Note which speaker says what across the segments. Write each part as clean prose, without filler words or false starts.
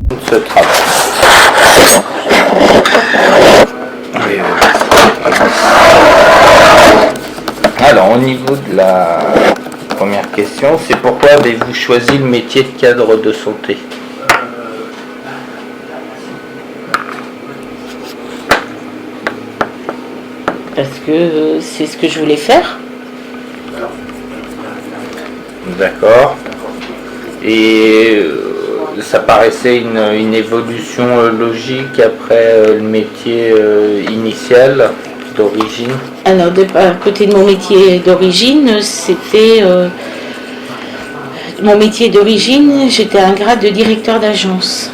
Speaker 1: Ce travail. Alors, au niveau de la première question, c'est pourquoi avez-vous choisi le métier de cadre de santé?
Speaker 2: Parce que c'est ce que je voulais faire.
Speaker 1: D'accord. Et ça paraissait une évolution logique après le métier initial d'origine?
Speaker 2: Alors, à côté de mon métier d'origine, c'était... mon métier d'origine, j'étais à un grade de directeur d'agence.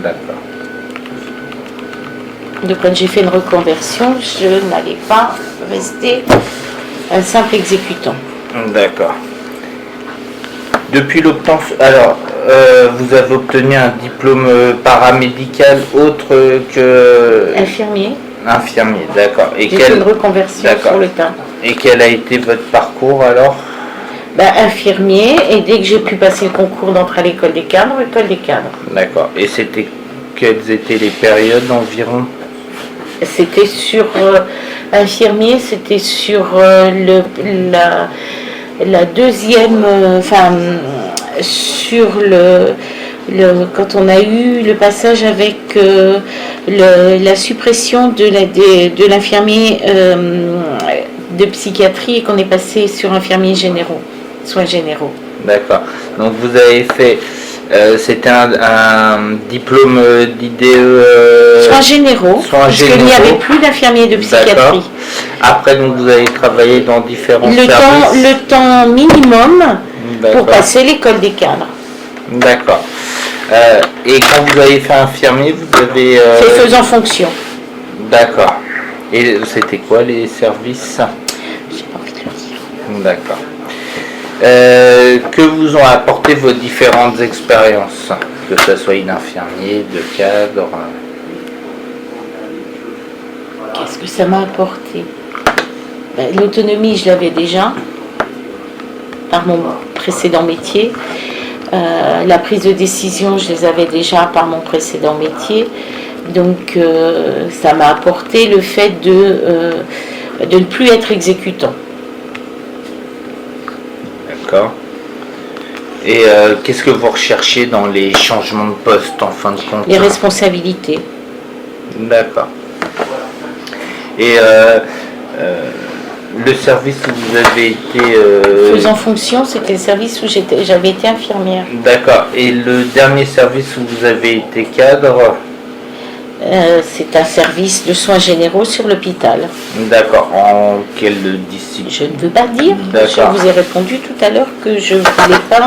Speaker 1: D'accord.
Speaker 2: Donc, quand j'ai fait une reconversion, je n'allais pas rester un simple exécutant.
Speaker 1: D'accord. Depuis l'obtention... Alors, vous avez obtenu un diplôme paramédical autre que...
Speaker 2: Infirmier.
Speaker 1: Infirmier, d'accord. Et
Speaker 2: J'ai fait une reconversion sur le tas.
Speaker 1: Et quel a été votre parcours alors?
Speaker 2: Infirmier, et dès que j'ai pu passer le concours d'entrée à l'école des cadres,
Speaker 1: D'accord. Et c'était quelles étaient les périodes environ?
Speaker 2: C'était sur infirmier, c'était sur la deuxième, sur quand on a eu le passage avec la suppression de l'infirmier de psychiatrie et qu'on est passé sur infirmiers généraux, soins généraux.
Speaker 1: D'accord. Donc vous avez fait, c'était un diplôme d'IDE...
Speaker 2: soins généraux, parce qu'il n'y avait plus d'infirmiers de psychiatrie.
Speaker 1: D'accord. Après, donc vous avez travaillé dans différents services.
Speaker 2: Le temps minimum pour passer l'école des cadres.
Speaker 1: D'accord. Et quand vous avez fait infirmier, vous avez...
Speaker 2: C'est faisant fonction.
Speaker 1: D'accord. Et c'était quoi les services?
Speaker 2: J'ai pas envie de le dire.
Speaker 1: D'accord. Que vous ont apporté vos différentes expériences, que ce soit une infirmier, de cadre?
Speaker 2: Qu'est-ce que ça m'a apporté? L'autonomie, je l'avais déjà par mon précédent métier. La prise de décision, je les avais déjà par mon précédent métier. Donc, ça m'a apporté le fait de ne plus être exécutant.
Speaker 1: D'accord. Et qu'est-ce que vous recherchez dans les changements de poste en fin de compte?
Speaker 2: Les responsabilités.
Speaker 1: D'accord. Et le service où vous avez été...
Speaker 2: Faisant fonction, c'était le service où j'avais été infirmière.
Speaker 1: D'accord. Et le dernier service où vous avez été cadre?
Speaker 2: C'est un service de soins généraux sur l'hôpital.
Speaker 1: D'accord. En quelle discipline?
Speaker 2: Je ne veux pas dire. Je vous ai répondu tout à l'heure que je ne voulais pas...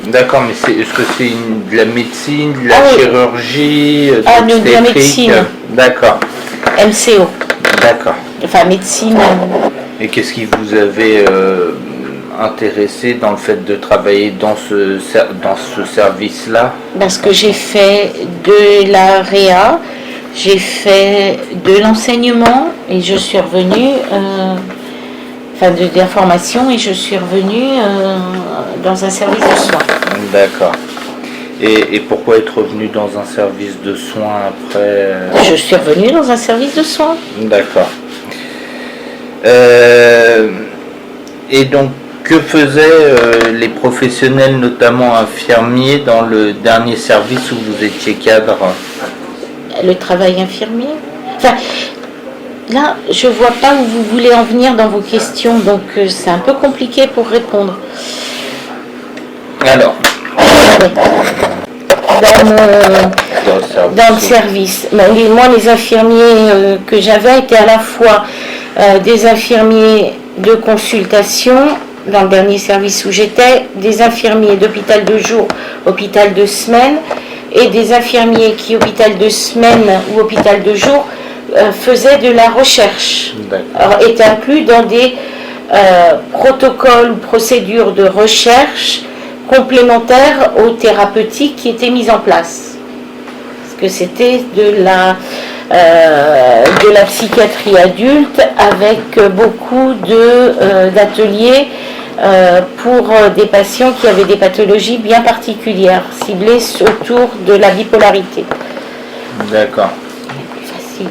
Speaker 1: D'accord, mais est-ce que c'est de la médecine, de la chirurgie,
Speaker 2: de la médecine.
Speaker 1: D'accord.
Speaker 2: MCO.
Speaker 1: D'accord.
Speaker 2: Enfin, médecine.
Speaker 1: Et qu'est-ce qui vous avait intéressé dans le fait de travailler dans ce service-là? Parce
Speaker 2: que j'ai fait de la réa, j'ai fait de l'enseignement et je suis revenue, de la formation et je suis revenue dans un service de soins.
Speaker 1: D'accord. Et pourquoi être revenu dans un service de soins après?
Speaker 2: Je suis revenue dans un service de soins.
Speaker 1: D'accord. Et donc, que faisaient les professionnels, notamment infirmiers, dans le dernier service où vous étiez cadre?
Speaker 2: Le travail infirmier. Enfin, là, je ne vois pas où vous voulez en venir dans vos questions, donc c'est un peu compliqué pour répondre.
Speaker 1: Alors,
Speaker 2: dans le service. Moi, les infirmiers que j'avais étaient à la fois des infirmiers de consultation, dans le dernier service où j'étais, des infirmiers d'hôpital de jour, hôpital de semaine, et des infirmiers qui, hôpital de semaine ou hôpital de jour, faisaient de la recherche. Alors, étaient inclus dans des protocoles ou procédures de recherche complémentaires aux thérapeutiques qui étaient mises en place. Parce que c'était de la psychiatrie adulte avec beaucoup d'ateliers pour des patients qui avaient des pathologies bien particulières, ciblées autour de la bipolarité.
Speaker 1: D'accord.
Speaker 2: Plus facile.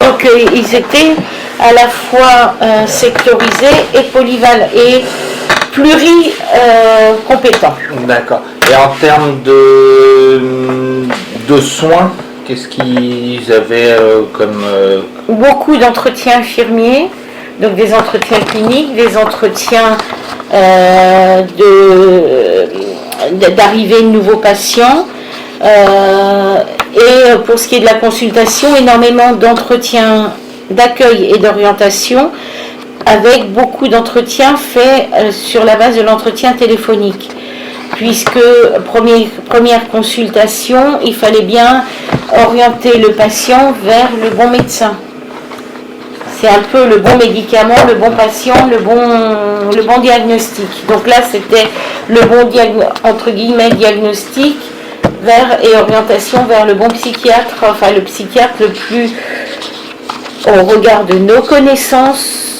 Speaker 2: Donc ils étaient à la fois sectorisés et polyvalents et pluricompétents.
Speaker 1: D'accord. Et en termes de soins, qu'est-ce qu'ils avaient comme...
Speaker 2: Beaucoup d'entretiens infirmiers, donc des entretiens cliniques, des entretiens d'arrivée de nouveaux patients. Et pour ce qui est de la consultation, énormément d'entretiens d'accueil et d'orientation, avec beaucoup d'entretiens faits sur la base de l'entretien téléphonique. Puisque première consultation, il fallait bien orienter le patient vers le bon médecin. C'est un peu le bon médicament, le bon patient, le bon diagnostic. Donc là, c'était le bon entre guillemets diagnostic et orientation vers le bon psychiatre, enfin le psychiatre le plus au regard de nos connaissances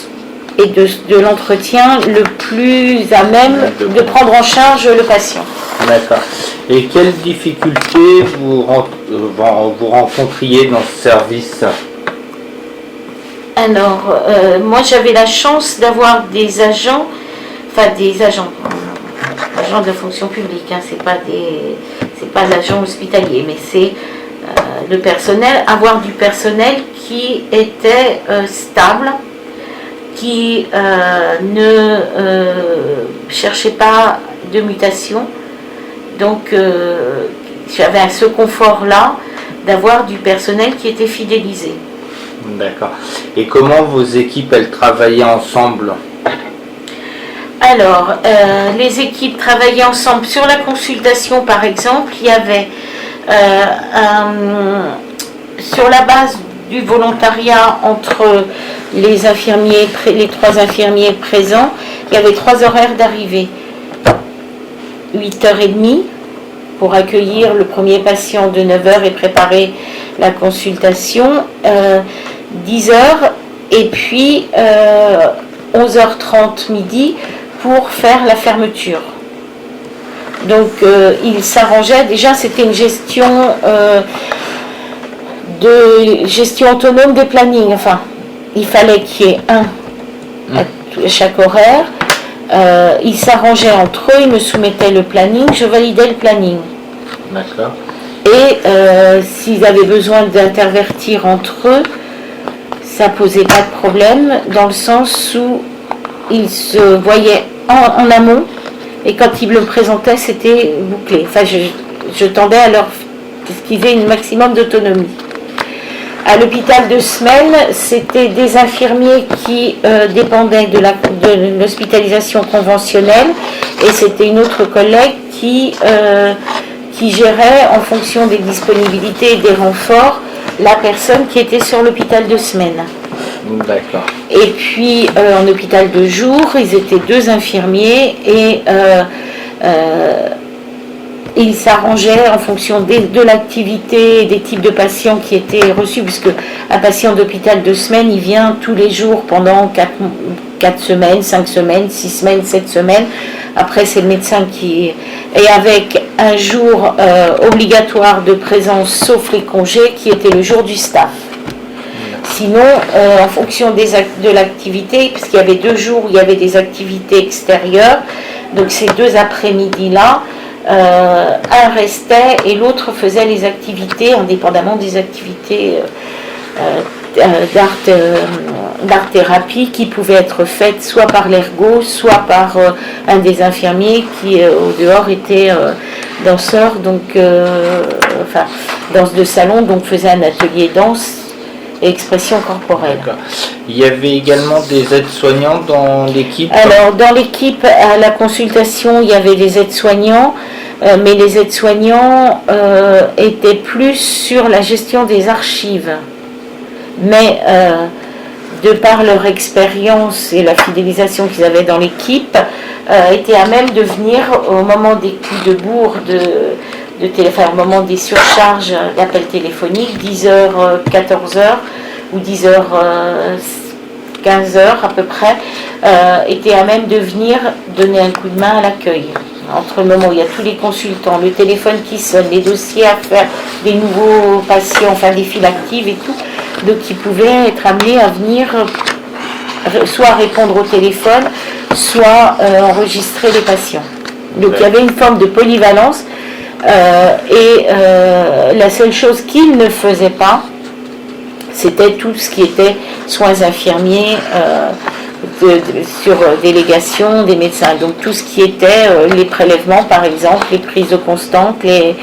Speaker 2: et de l'entretien le plus à même de prendre en charge le patient.
Speaker 1: D'accord. Et quelles difficultés vous rencontriez dans ce service ?
Speaker 2: Alors, moi j'avais la chance d'avoir des agents de la fonction publique, hein, c'est pas l'agent hospitalier, mais c'est le personnel, avoir du personnel qui était stable, qui ne cherchait pas de mutation. Donc j'avais ce confort-là d'avoir du personnel qui était fidélisé.
Speaker 1: D'accord. Et comment vos équipes, elles travaillaient ensemble ?
Speaker 2: Alors, les équipes travaillaient ensemble. Sur la consultation, par exemple, il y avait, sur la base du volontariat entre les trois infirmiers présents, il y avait 3 horaires d'arrivée. 8h30 pour accueillir le premier patient de 9h et préparer la consultation, 10h et puis 11h30 midi pour faire la fermeture. Donc il s'arrangeait, déjà c'était une gestion autonome des plannings, enfin il fallait qu'il y ait un à chaque horaire. Ils s'arrangeaient entre eux, ils me soumettaient le planning, je validais le planning.
Speaker 1: D'accord.
Speaker 2: Et s'ils avaient besoin d'intervertir entre eux, ça posait pas de problème, dans le sens où ils se voyaient en amont, et quand ils me le présentaient, c'était bouclé. Enfin, je tendais à leur qu'ils aient un maximum d'autonomie. À l'hôpital de Semelles, c'était des infirmiers qui dépendaient de l'hospitalisation conventionnelle, et c'était une autre collègue qui gérait en fonction des disponibilités et des renforts la personne qui était sur l'hôpital de Semelles.
Speaker 1: D'accord.
Speaker 2: Et puis en hôpital de jour, ils étaient 2 infirmiers et ils s'arrangeaient en fonction de l'activité et des types de patients qui étaient reçus, puisque un patient d'hôpital de semaine, il vient tous les jours pendant 4 semaines, 5 semaines, 6 semaines, 7 semaines. Après, c'est le médecin qui... Et avec un jour obligatoire de présence, sauf les congés, qui était le jour du staff. Sinon, en fonction de l'activité, puisqu'il y avait 2 jours où il y avait des activités extérieures, donc ces 2 après-midi-là, un restait et l'autre faisait les activités, indépendamment des activités d'art-thérapie qui pouvaient être faites soit par l'ergo, soit par un des infirmiers qui au dehors était danseur, donc danse de salon, donc faisait un atelier danse et expression corporelle.
Speaker 1: D'accord. Il y avait également des aides-soignants dans l'équipe ?
Speaker 2: Alors dans l'équipe, à la consultation, il y avait des aides-soignants, mais les aides-soignants étaient plus sur la gestion des archives. Mais de par leur expérience et la fidélisation qu'ils avaient dans l'équipe, étaient à même de venir au moment des coups de bourre au moment des surcharges d'appels téléphoniques, 10h, 14h ou 10h, 15h à peu près, était à même de venir donner un coup de main à l'accueil. Entre le moment où il y a tous les consultants, le téléphone qui sonne, les dossiers à faire, des nouveaux patients, enfin des files actives et tout, donc ils pouvaient être amenés à venir soit répondre au téléphone, soit enregistrer les patients. Donc il y avait une forme de polyvalence la seule chose qu'ils ne faisaient pas, c'était tout ce qui était soins infirmiers, sur délégation des médecins, donc tout ce qui était les prélèvements par exemple, les prises de constante, mais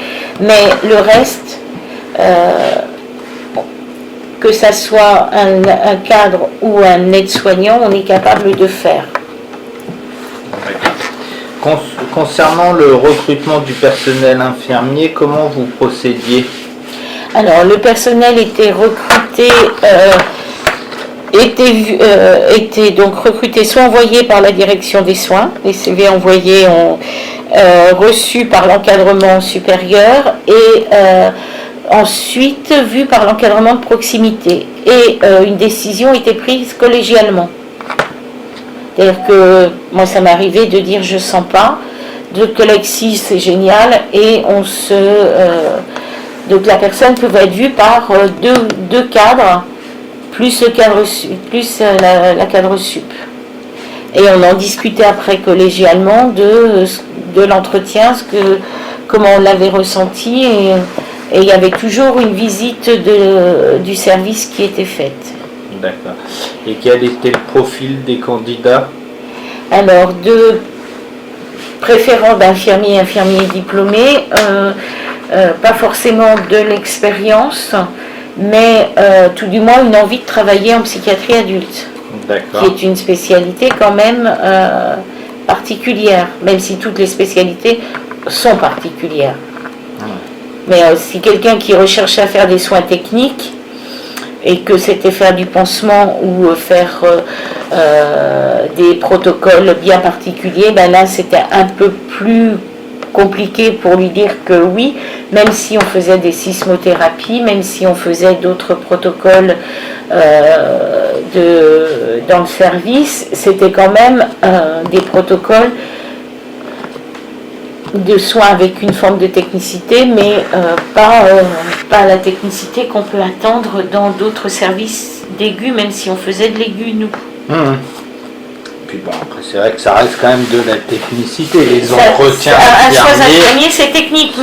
Speaker 2: le reste, que ça soit un cadre ou un aide-soignant, on est capable de faire.
Speaker 1: Concernant le recrutement du personnel infirmier, comment vous procédiez?
Speaker 2: Alors le personnel était recruté, était donc recruté, soit envoyé par la direction des soins, les CV envoyés reçus par l'encadrement supérieur et ensuite vu par l'encadrement de proximité. Et une décision était prise collégialement. C'est-à-dire que moi ça m'est arrivé de dire je sens pas, de collègues si c'est génial, et donc la personne pouvait être vue par deux cadres, plus le cadre plus la cadre sup. Et on en discutait après collégialement de l'entretien, comment on l'avait ressenti, et il y avait toujours une visite du service qui était faite.
Speaker 1: D'accord. Et quel était le profil des candidats?
Speaker 2: Alors, de préférant d'infirmiers et infirmiers diplômés, pas forcément de l'expérience, mais tout du moins une envie de travailler en psychiatrie adulte, qui est une spécialité quand même particulière, même si toutes les spécialités sont particulières. Mais si quelqu'un qui recherche à faire des soins techniques, et que c'était faire du pansement ou faire des protocoles bien particuliers, ben là c'était un peu plus compliqué pour lui dire que oui, même si on faisait des sismothérapies, même si on faisait d'autres protocoles dans le service, c'était quand même des protocoles de soins avec une forme de technicité, mais pas la technicité qu'on peut attendre dans d'autres services d'aigu, même si on faisait de l'aigu, nous.
Speaker 1: Puis bon, après c'est vrai que ça reste quand même de la technicité, les entretiens
Speaker 2: un soin infirmier, c'est technique,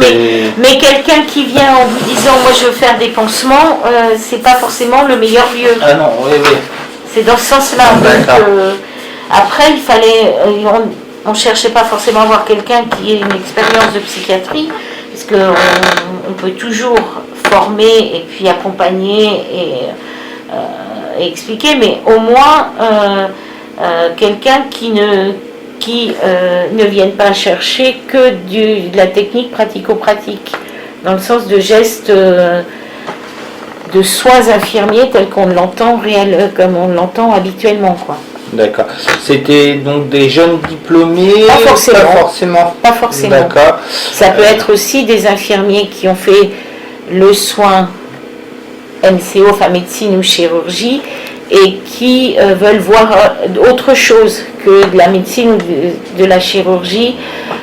Speaker 2: mais quelqu'un qui vient en vous disant moi je veux faire des pansements, c'est pas forcément le meilleur lieu.
Speaker 1: Ah non, oui.
Speaker 2: C'est dans ce sens-là. Donc, après, il fallait... on ne cherchait pas forcément à avoir quelqu'un qui ait une expérience de psychiatrie, parce qu'on peut toujours former et puis accompagner et expliquer, mais au moins quelqu'un qui ne vienne pas chercher que de la technique pratico-pratique, dans le sens de gestes de soins infirmiers tels qu'on l'entend comme on l'entend habituellement, quoi.
Speaker 1: D'accord. C'était donc des jeunes diplômés?
Speaker 2: Pas forcément.
Speaker 1: D'accord.
Speaker 2: Ça peut être aussi des infirmiers qui ont fait le soin MCO, enfin médecine ou chirurgie, et qui veulent voir autre chose que de la médecine ou de la chirurgie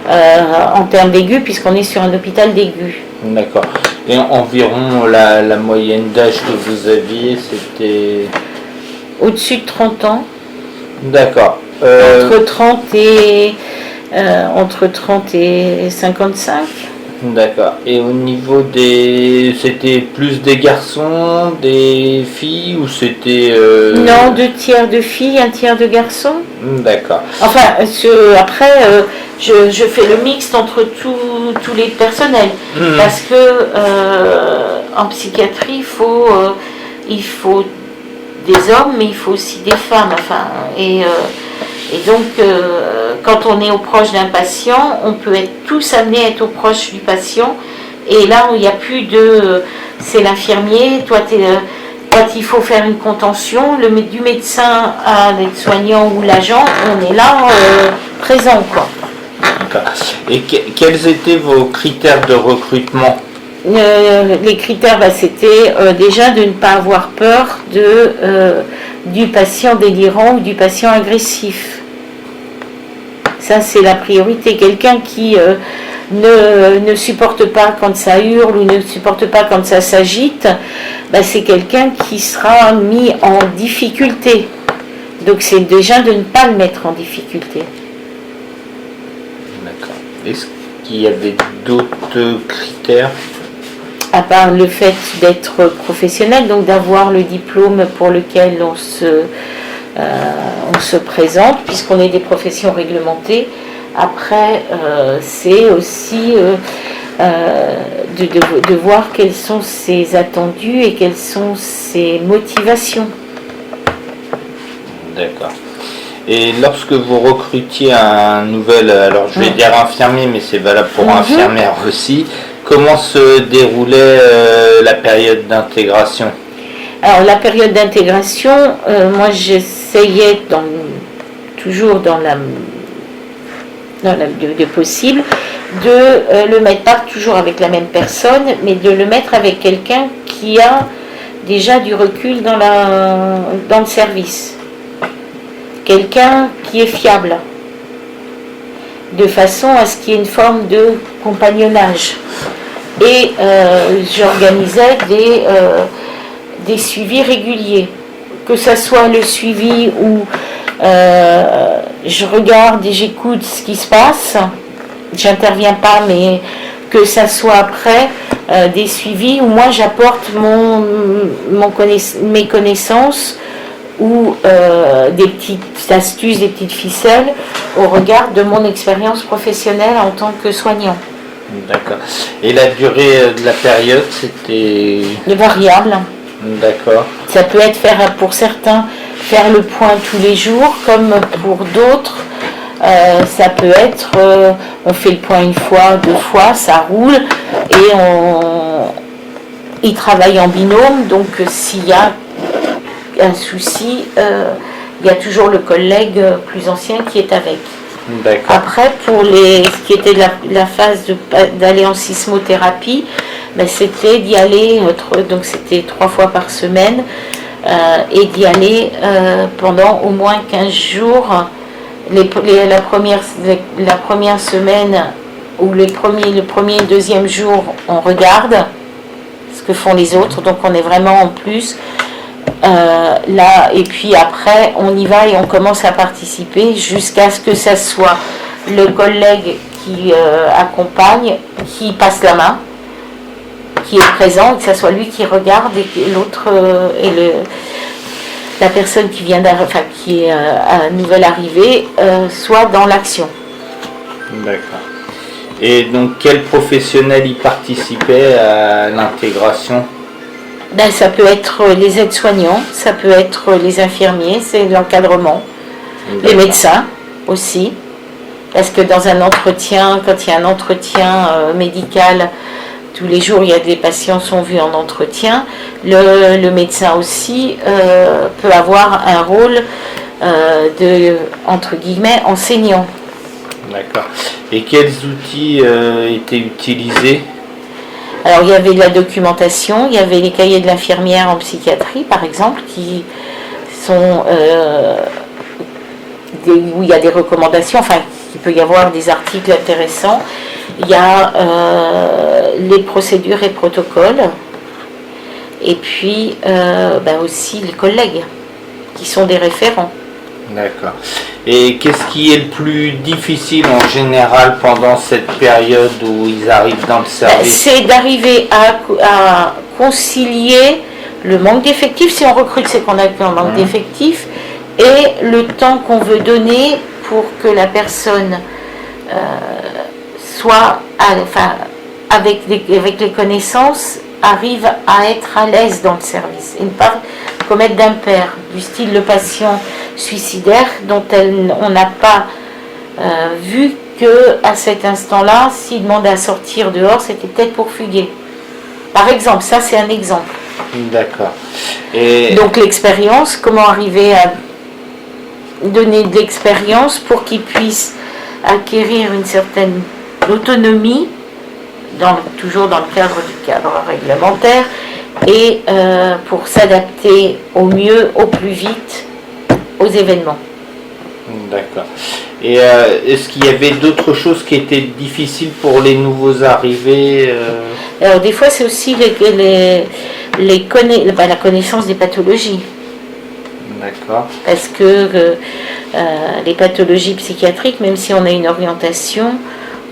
Speaker 2: en termes d'aigu, puisqu'on est sur un hôpital d'aigu.
Speaker 1: D'accord. Et environ la moyenne d'âge que vous aviez, c'était?
Speaker 2: Au-dessus de 30 ans.
Speaker 1: D'accord.
Speaker 2: Entre 30 et 55.
Speaker 1: D'accord. Et au niveau c'était plus des garçons, des filles, ou c'était...
Speaker 2: Non, 2 tiers de filles, 1 tiers de garçons.
Speaker 1: D'accord.
Speaker 2: Enfin, après, je fais le mixte entre tous les personnels. Parce que en psychiatrie, il faut des hommes, mais il faut aussi des femmes. Enfin, et donc, quand on est au proche d'un patient, on peut être tous amenés à être au proche du patient. Et là, il n'y a plus c'est l'infirmier, quand il faut faire une contention, du médecin à l'aide-soignant ou l'agent, on est là présent, quoi.
Speaker 1: D'accord. Et quels étaient vos critères de recrutement?
Speaker 2: les critères, c'était déjà de ne pas avoir peur du patient délirant ou du patient agressif. Ça, c'est la priorité. Quelqu'un qui ne supporte pas quand ça hurle ou ne supporte pas quand ça s'agite, c'est quelqu'un qui sera mis en difficulté. Donc c'est déjà de ne pas le mettre en difficulté.
Speaker 1: D'accord. Est-ce qu'il y avait d'autres critères?
Speaker 2: À part le fait d'être professionnel, donc d'avoir le diplôme pour lequel on se présente, puisqu'on est des professions réglementées. Après, c'est aussi de voir quels sont ses attendus et quelles sont ses motivations.
Speaker 1: D'accord. Et lorsque vous recrutiez un nouvel, alors je vais dire infirmier, mais c'est valable pour infirmière aussi, comment se déroulait la période d'intégration?
Speaker 2: Alors la période d'intégration, moi j'essayais toujours dans le possible de le mettre pas toujours avec la même personne, mais de le mettre avec quelqu'un qui a déjà du recul dans le service. Quelqu'un qui est fiable, de façon à ce qu'il y ait une forme de compagnonnage. Et j'organisais des suivis réguliers, que ce soit le suivi où je regarde et j'écoute ce qui se passe, j'interviens pas, mais que ça soit après des suivis où moi j'apporte mes connaissances ou des petites astuces, des petites ficelles au regard de mon expérience professionnelle en tant que soignant.
Speaker 1: D'accord. Et la durée de la période, c'était
Speaker 2: Variable.
Speaker 1: D'accord.
Speaker 2: Ça peut être pour certains faire le point tous les jours, comme pour d'autres, ça peut être on fait le point une fois, 2 fois, ça roule et ils travaillent en binôme, donc s'il y a un souci, il y a toujours le collègue plus ancien qui est avec.
Speaker 1: D'accord.
Speaker 2: Après, pour ce qui était la phase d'aller en sismothérapie, c'était d'y aller, donc c'était 3 fois par semaine, et d'y aller pendant au moins 15 jours. La première semaine, ou le premier et le deuxième jour, on regarde ce que font les autres, donc on est vraiment en plus. Là, et puis après on y va et on commence à participer jusqu'à ce que ça soit le collègue qui accompagne, qui passe la main, qui est présent, et que ça soit lui qui regarde et que l'autre la personne qui vient qui est à nouvelle arrivée soit dans l'action.
Speaker 1: D'accord. Et donc quel professionnel y participait à l'intégration?
Speaker 2: Ça peut être les aides-soignants, ça peut être les infirmiers, c'est l'encadrement, les médecins aussi, parce que dans un entretien, quand il y a un entretien médical, tous les jours des patients sont vus en entretien, le médecin aussi peut avoir un rôle de, entre guillemets, enseignant.
Speaker 1: D'accord. Et quels outils étaient utilisés?
Speaker 2: Alors il y avait de la documentation, il y avait les cahiers de l'infirmière en psychiatrie par exemple, qui sont où il y a des recommandations, il peut y avoir des articles intéressants. Il y a les procédures et protocoles, et puis aussi les collègues qui sont des référents.
Speaker 1: D'accord. Et qu'est-ce qui est le plus difficile en général pendant cette période où ils arrivent dans le service?
Speaker 2: C'est d'arriver à concilier le manque d'effectifs. Si on recrute, c'est qu'on a un manque d'effectifs, et le temps qu'on veut donner pour que la personne soit, avec les connaisses, arrive à être à l'aise dans le service et ne pas commettre d'impair, du style le patient suicidaire dont on n'a pas vu qu'à cet instant-là, s'il demandait à sortir dehors, c'était peut-être pour fuguer. Par exemple, ça c'est un exemple.
Speaker 1: D'accord. Et
Speaker 2: donc l'expérience, comment arriver à donner de l'expérience pour qu'il puisse acquérir une certaine autonomie toujours dans le cadre réglementaire, et pour s'adapter au mieux, au plus vite aux événements.
Speaker 1: D'accord. Et est-ce qu'il y avait d'autres choses qui étaient difficiles pour les nouveaux arrivés
Speaker 2: Alors des fois c'est aussi la connaissance des pathologies.
Speaker 1: D'accord.
Speaker 2: Parce que les pathologies psychiatriques, même si on a une orientation,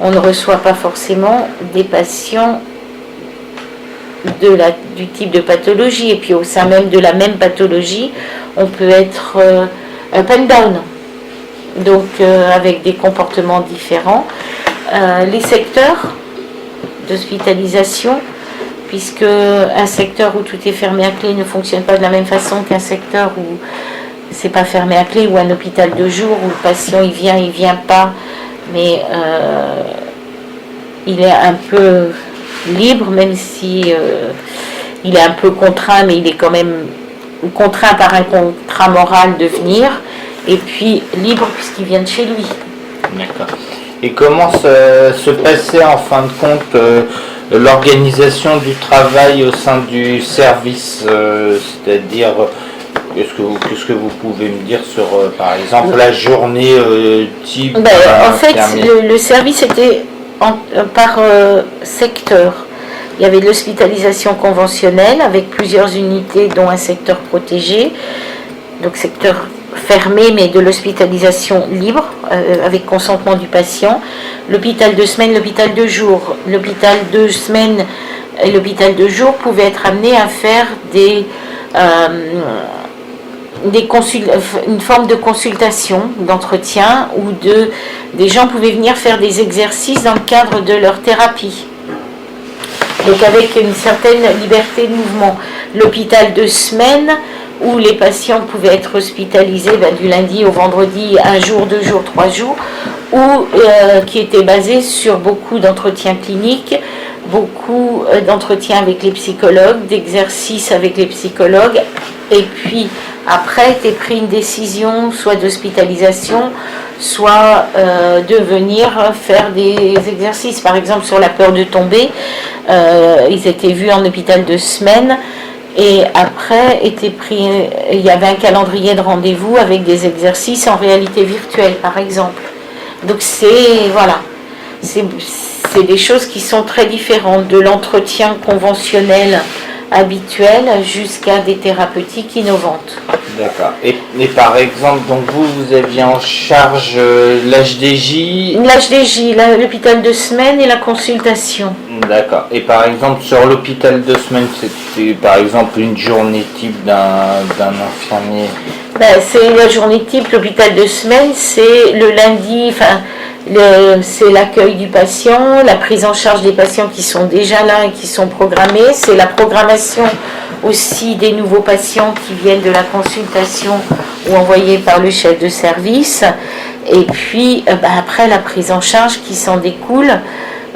Speaker 2: on ne reçoit pas forcément des patients du type de pathologie. Et puis au sein même de la même pathologie, on peut être up and down, donc avec des comportements différents. Les secteurs d'hospitalisation, puisque un secteur où tout est fermé à clé ne fonctionne pas de la même façon qu'un secteur où c'est pas fermé à clé, ou un hôpital de jour où le patient il vient pas, mais il est un peu libre, même si il est un peu contraint, mais il est quand même contraint par un contrat moral de venir, et puis libre puisqu'il vient de chez lui.
Speaker 1: D'accord. Et comment se passait en fin de compte l'organisation du travail au sein du service, c'est-à-dire qu'est-ce que vous pouvez me dire sur par exemple la journée type
Speaker 2: en fait le service était par secteur. Il y avait de l'hospitalisation conventionnelle avec plusieurs unités dont un secteur protégé, donc secteur fermé mais de l'hospitalisation libre avec consentement du patient, l'hôpital de semaine, l'hôpital de jour. L'hôpital de semaine et l'hôpital de jour pouvaient être amenés à faire une forme de consultation, d'entretien, où des gens pouvaient venir faire des exercices dans le cadre de leur thérapie. Donc avec une certaine liberté de mouvement. L'hôpital de semaine, où les patients pouvaient être hospitalisés du lundi au vendredi, 1 jour, 2 jours, 3 jours, ou qui était basé sur beaucoup d'entretiens cliniques, beaucoup d'entretiens avec les psychologues, d'exercices avec les psychologues, et puis après était pris une décision soit d'hospitalisation, soit de venir faire des exercices. Par exemple sur la peur de tomber, ils étaient vus en hôpital de semaine, et après il y avait un calendrier de rendez-vous avec des exercices en réalité virtuelle par exemple. Donc c'est des choses qui sont très différentes de l'entretien conventionnel habituel jusqu'à des thérapeutiques innovantes.
Speaker 1: D'accord. Et par exemple, donc vous aviez en charge l'HDJ.
Speaker 2: L'HDJ, l'hôpital de semaine et la consultation.
Speaker 1: D'accord. Et par exemple, sur l'hôpital de semaine, c'était par exemple une journée type d'un infirmier.
Speaker 2: C'est la journée type, l'hôpital de semaine, c'est le lundi, c'est l'accueil du patient, la prise en charge des patients qui sont déjà là et qui sont programmés, c'est la programmation aussi des nouveaux patients qui viennent de la consultation ou envoyés par le chef de service, et puis après la prise en charge qui s'en découle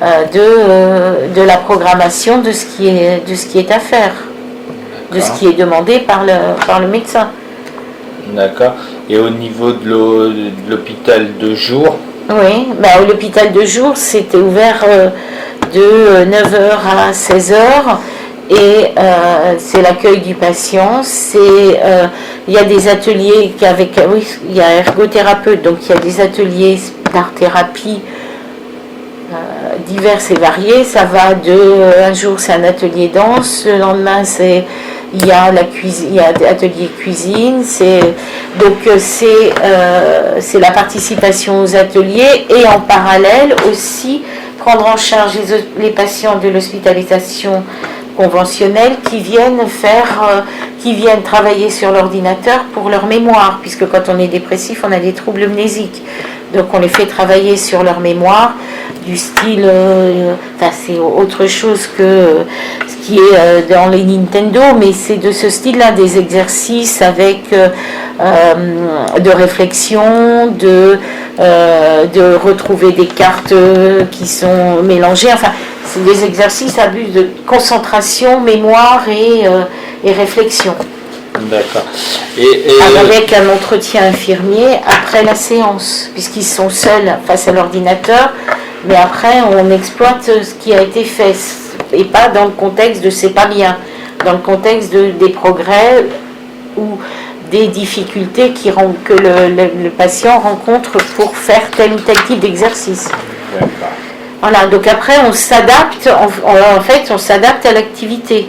Speaker 2: de la programmation de ce qui est à faire, de ce qui est demandé par le médecin.
Speaker 1: D'accord. Et au niveau de l'hôpital de jour?
Speaker 2: Oui, l'hôpital de jour, c'était ouvert de 9h à 16h, et c'est l'accueil du patient. Il y a des ateliers il y a ergothérapeute, donc il y a des ateliers d'art thérapie divers et variés. Ça va un jour c'est un atelier danse, le lendemain il y a la cuisine, il y a des ateliers cuisine, c'est la participation aux ateliers, et en parallèle aussi prendre en charge les patients de l'hospitalisation conventionnelle qui viennent travailler sur l'ordinateur pour leur mémoire, puisque quand on est dépressif, on a des troubles amnésiques. Donc on les fait travailler sur leur mémoire, du style, c'est autre chose que ce qui est dans les Nintendo, mais c'est de ce style-là, des exercices avec de réflexion, de retrouver des cartes qui sont mélangées, c'est des exercices à but de concentration, mémoire et réflexion.
Speaker 1: D'accord.
Speaker 2: Avec un entretien infirmier après la séance, puisqu'ils sont seuls face à l'ordinateur, Mais après, on exploite ce qui a été fait, et pas dans le contexte de c'est pas bien, dans le contexte des progrès ou des difficultés que le patient rencontre pour faire tel ou tel type d'exercice. Voilà, donc après on s'adapte, en fait on s'adapte à l'activité.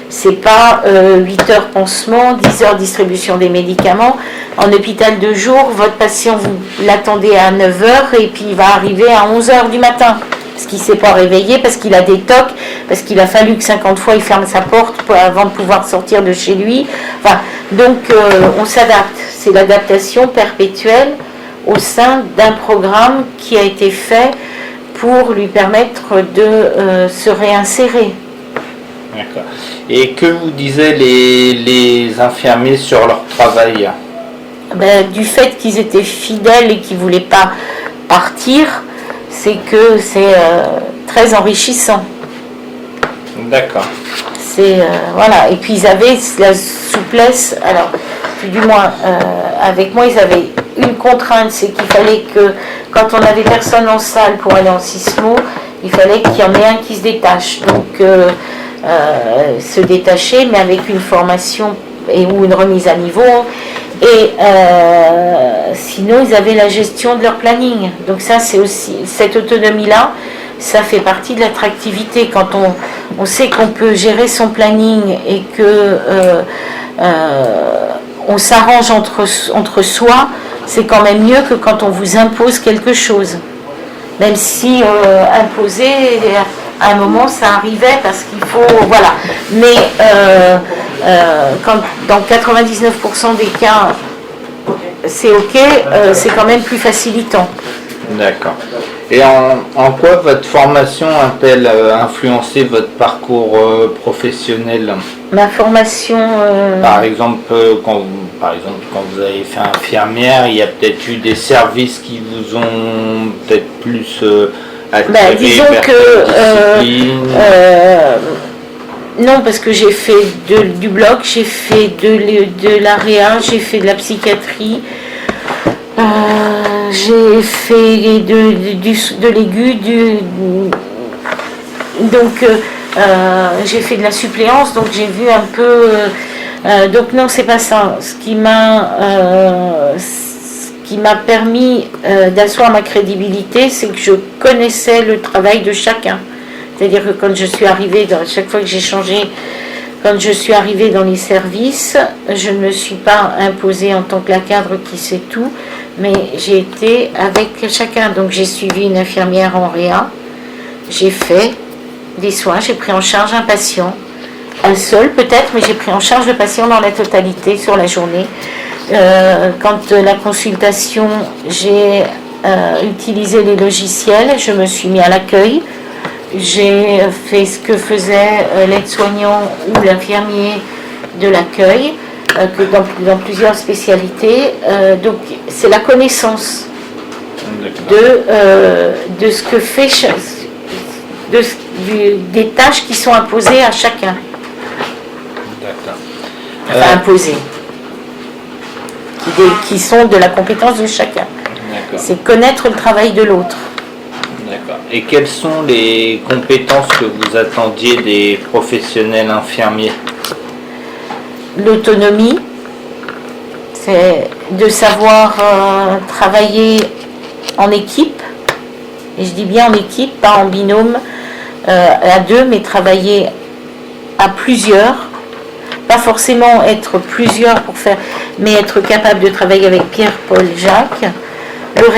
Speaker 2: C'est pas 8 heures pansement, 10 heures distribution des médicaments. En hôpital de jour, votre patient, vous l'attendez à 9 heures et puis il va arriver à 11 heures du matin. Parce qu'il ne s'est pas réveillé, parce qu'il a des tocs, parce qu'il a fallu que 50 fois il ferme sa porte avant de pouvoir sortir de chez lui. Enfin, donc on s'adapte. C'est l'adaptation perpétuelle au sein d'un programme qui a été fait pour lui permettre de se réinsérer.
Speaker 1: D'accord. Et que vous disaient les infirmiers sur leur travail?
Speaker 2: Du fait qu'ils étaient fidèles et qu'ils ne voulaient pas partir, c'est que c'est très enrichissant.
Speaker 1: D'accord.
Speaker 2: Voilà. Et puis ils avaient la souplesse, alors du moins avec moi ils avaient une contrainte, c'est qu'il fallait que quand on n'avait personne en salle pour aller en sismo, il fallait qu'il y en ait un qui se détache. Donc se détacher, mais avec une formation ou une remise à niveau. Et sinon, ils avaient la gestion de leur planning. Donc ça, c'est aussi cette autonomie-là, ça fait partie de l'attractivité. Quand on sait qu'on peut gérer son planning et que on s'arrange entre soi, c'est quand même mieux que quand on vous impose quelque chose. Même si imposer, à un moment ça arrivait parce qu'il faut, voilà. Mais quand dans 99% des cas c'est ok, c'est quand même plus facilitant.
Speaker 1: D'accord. Et en quoi votre formation a-t-elle influencé votre parcours professionnel?
Speaker 2: Ma formation...
Speaker 1: Par exemple, quand vous avez fait infirmière, il y a peut-être eu des services qui vous ont peut-être plus attiré
Speaker 2: disons
Speaker 1: vers
Speaker 2: que
Speaker 1: discipline.
Speaker 2: Non, parce que j'ai fait du bloc, j'ai fait de l'AREA, j'ai fait de la psychiatrie, j'ai fait de l'aigu, donc j'ai fait de la suppléance, donc j'ai vu un peu. Donc non, c'est pas ça. Ce qui m'a permis d'asseoir ma crédibilité, c'est que je connaissais le travail de chacun. C'est-à-dire que quand je suis arrivée, chaque fois que j'ai changé, quand je suis arrivée dans les services, je ne me suis pas imposée en tant que la cadre qui sait tout, mais j'ai été avec chacun. Donc j'ai suivi une infirmière en réa, j'ai fait des soins, j'ai pris en charge un patient, un seul peut-être, mais j'ai pris en charge le patient dans la totalité sur la journée. Quand la consultation, j'ai utilisé les logiciels, je me suis mis à l'accueil. J'ai fait ce que faisait l'aide-soignant ou l'infirmier de l'accueil, dans plusieurs spécialités. Donc c'est la connaissance de ce que fait des tâches qui sont imposées à chacun.
Speaker 1: D'accord.
Speaker 2: Enfin imposées. Qui sont de la compétence de chacun.
Speaker 1: D'accord.
Speaker 2: C'est connaître le travail de l'autre.
Speaker 1: D'accord. Et quelles sont les compétences que vous attendiez des professionnels infirmiers?
Speaker 2: L'autonomie, c'est de savoir travailler en équipe, et je dis bien en équipe, pas en binôme, à deux, mais travailler à plusieurs, pas forcément être plusieurs pour faire, mais être capable de travailler avec Pierre, Paul, Jacques, le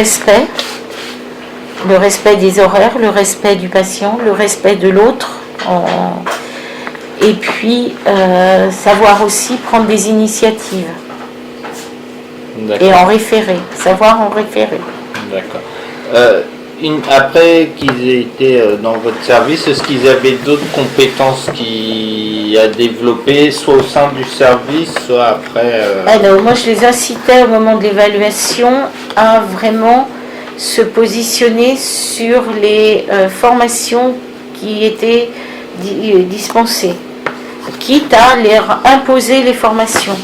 Speaker 2: respect des horaires, le respect du patient, le respect de l'autre, et puis savoir aussi prendre des initiatives. Et en référer, savoir en référer.
Speaker 1: D'accord. Après qu'ils aient été dans votre service, est-ce qu'ils avaient d'autres compétences à développer, soit au sein du service, soit après
Speaker 2: Alors, moi, je les incitais au moment de l'évaluation à vraiment se positionner sur les formations qui étaient dispensées, quitte à leur imposer les formations.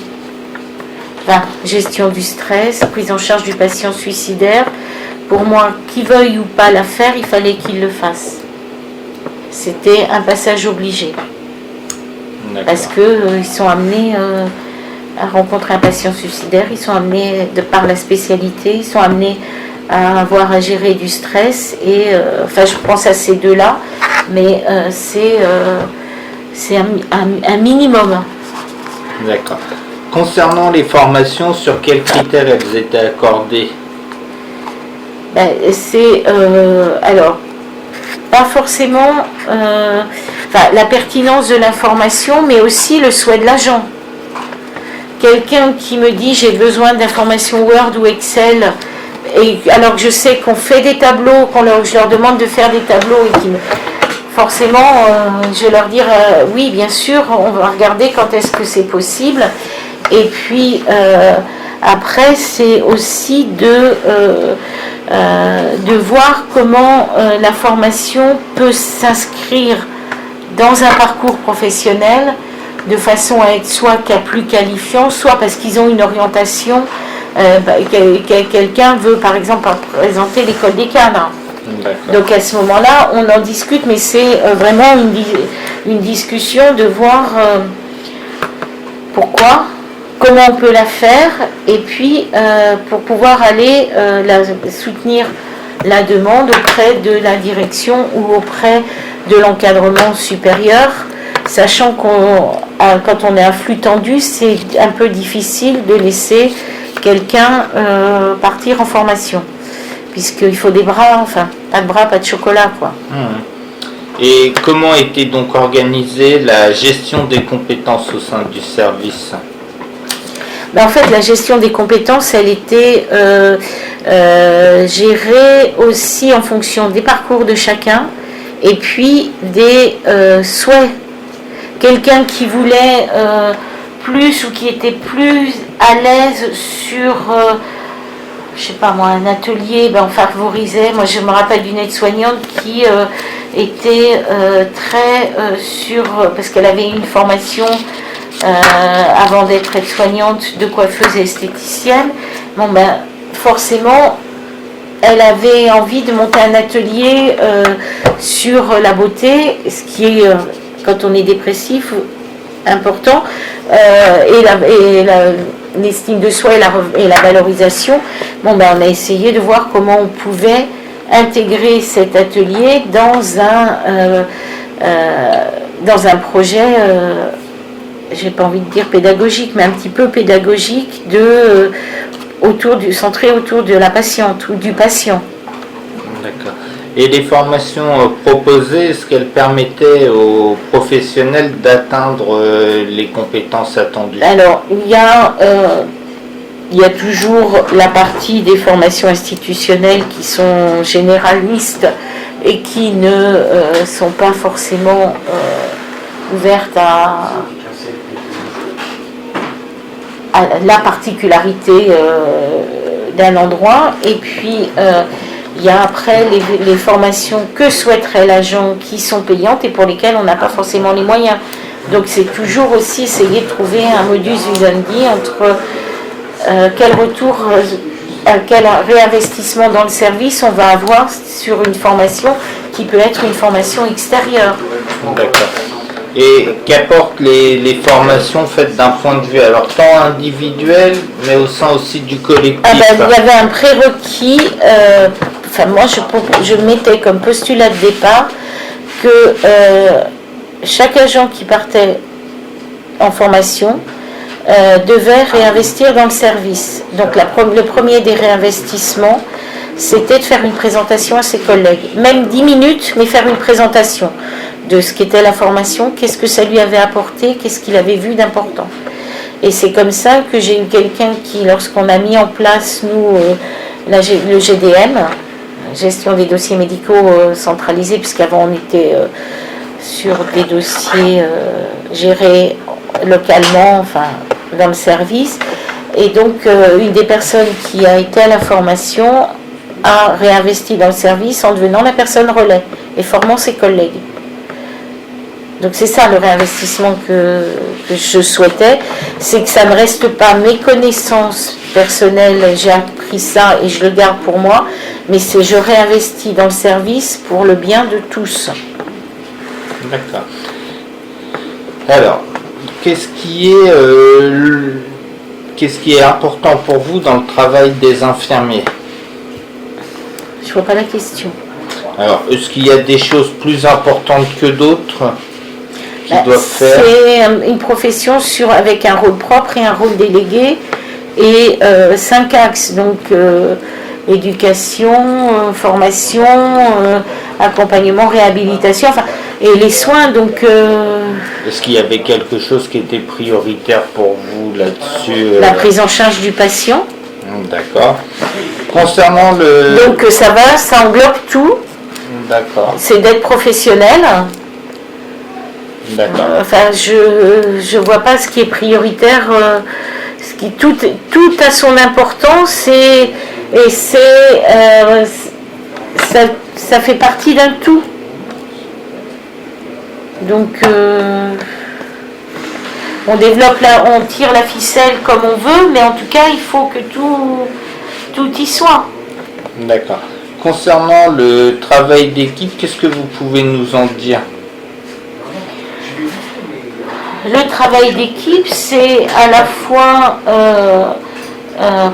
Speaker 2: Enfin, gestion du stress, prise en charge du patient suicidaire, pour moi, qu'il veuille ou pas la faire, il fallait qu'il le fasse. C'était un passage obligé. Parce qu'ils sont amenés à rencontrer un patient suicidaire, ils sont amenés, de par la spécialité, ils sont amenés à avoir à gérer du stress. Et enfin, je pense à ces deux-là, mais c'est un minimum.
Speaker 1: D'accord. Concernant les formations, sur quels critères elles étaient accordées?
Speaker 2: C'est alors pas forcément la pertinence de l'information, mais aussi le souhait de l'agent. Quelqu'un qui me dit j'ai besoin d'informations Word ou Excel, et alors que je sais qu'on fait des tableaux, je leur demande de faire des tableaux, et forcément je vais leur dire oui bien sûr, on va regarder quand est-ce que c'est possible. Et puis après c'est aussi de voir comment la formation peut s'inscrire dans un parcours professionnel de façon à être soit plus qualifiant, soit parce qu'ils ont une orientation. Quelqu'un veut par exemple présenter l'école des cadres. Donc à ce moment-là, on en discute, mais c'est vraiment une discussion de voir pourquoi, comment on peut la faire, et puis pour pouvoir aller soutenir la demande auprès de la direction ou auprès de l'encadrement supérieur, sachant quand on est à flux tendu, c'est un peu difficile de laisser quelqu'un partir en formation, puisqu'il faut des bras, enfin, pas de bras, pas de chocolat, quoi.
Speaker 1: Et comment était donc organisée la gestion des compétences au sein du service?
Speaker 2: En fait, la gestion des compétences, elle était gérée aussi en fonction des parcours de chacun et puis des souhaits. Quelqu'un qui voulait plus ou qui était plus à l'aise sur, je sais pas moi, un atelier, on favorisait. Moi, je me rappelle d'une aide-soignante qui était très parce qu'elle avait une formation avant d'être aide-soignante de coiffeuse et esthéticienne. Forcément, elle avait envie de monter un atelier sur la beauté, ce qui est, quand on est dépressif, important, et l'estime de soi et la valorisation. On a essayé de voir comment on pouvait intégrer cet atelier dans un projet, j'ai pas envie de dire pédagogique, mais un petit peu pédagogique, centré autour de la patiente ou du patient.
Speaker 1: D'accord. Et les formations proposées, est-ce qu'elles permettaient aux professionnels d'atteindre les compétences attendues?
Speaker 2: Alors, il y a toujours la partie des formations institutionnelles qui sont généralistes et qui ne sont pas forcément ouvertes à la particularité d'un endroit. Et puis il y a après les formations que souhaiterait l'agent qui sont payantes et pour lesquelles on n'a pas forcément les moyens. Donc c'est toujours aussi essayer de trouver un modus vivendi entre quel retour, quel réinvestissement dans le service on va avoir sur une formation qui peut être une formation extérieure.
Speaker 1: D'accord. Et qu'apportent les formations faites d'un point de vue alors tant individuel mais au sein aussi du collectif?
Speaker 2: Il y avait un prérequis, moi je mettais comme postulat de départ que chaque agent qui partait en formation devait réinvestir dans le service. Donc le premier des réinvestissements, c'était de faire une présentation à ses collègues, même 10 minutes, mais faire une présentation de ce qu'était la formation, qu'est-ce que ça lui avait apporté, qu'est-ce qu'il avait vu d'important. Et c'est comme ça que j'ai eu quelqu'un qui, lorsqu'on a mis en place, nous, le GDM, gestion des dossiers médicaux centralisés, puisqu'avant on était sur des dossiers gérés localement, enfin dans le service, et donc une des personnes qui a été à la formation a réinvesti dans le service en devenant la personne relais et formant ses collègues. Donc c'est ça le réinvestissement que je souhaitais, c'est que ça ne reste pas mes connaissances personnelles, j'ai appris ça et je le garde pour moi, mais c'est je réinvestis dans le service pour le bien de tous.
Speaker 1: D'accord. Alors, qu'est-ce qui est important pour vous dans le travail des infirmiers?
Speaker 2: Je vois pas la question.
Speaker 1: Alors, est-ce qu'il y a des choses plus importantes que d'autres qu'ils doivent faire?
Speaker 2: C'est une profession avec un rôle propre et un rôle délégué et 5 axes, donc éducation, formation, accompagnement, réhabilitation, enfin, et les soins. Donc,
Speaker 1: est-ce qu'il y avait quelque chose qui était prioritaire pour vous là-dessus?
Speaker 2: La prise en charge du patient.
Speaker 1: D'accord. Concernant le...
Speaker 2: Donc ça englobe tout.
Speaker 1: D'accord.
Speaker 2: C'est d'être professionnel.
Speaker 1: D'accord.
Speaker 2: Enfin, je vois pas ce qui est prioritaire. Tout a son importance et ça fait partie d'un tout. Donc on tire la ficelle comme on veut, mais en tout cas il faut que tout y soit.
Speaker 1: D'accord. Concernant le travail d'équipe, qu'est-ce que vous pouvez nous en dire?
Speaker 2: Le travail d'équipe, c'est à la fois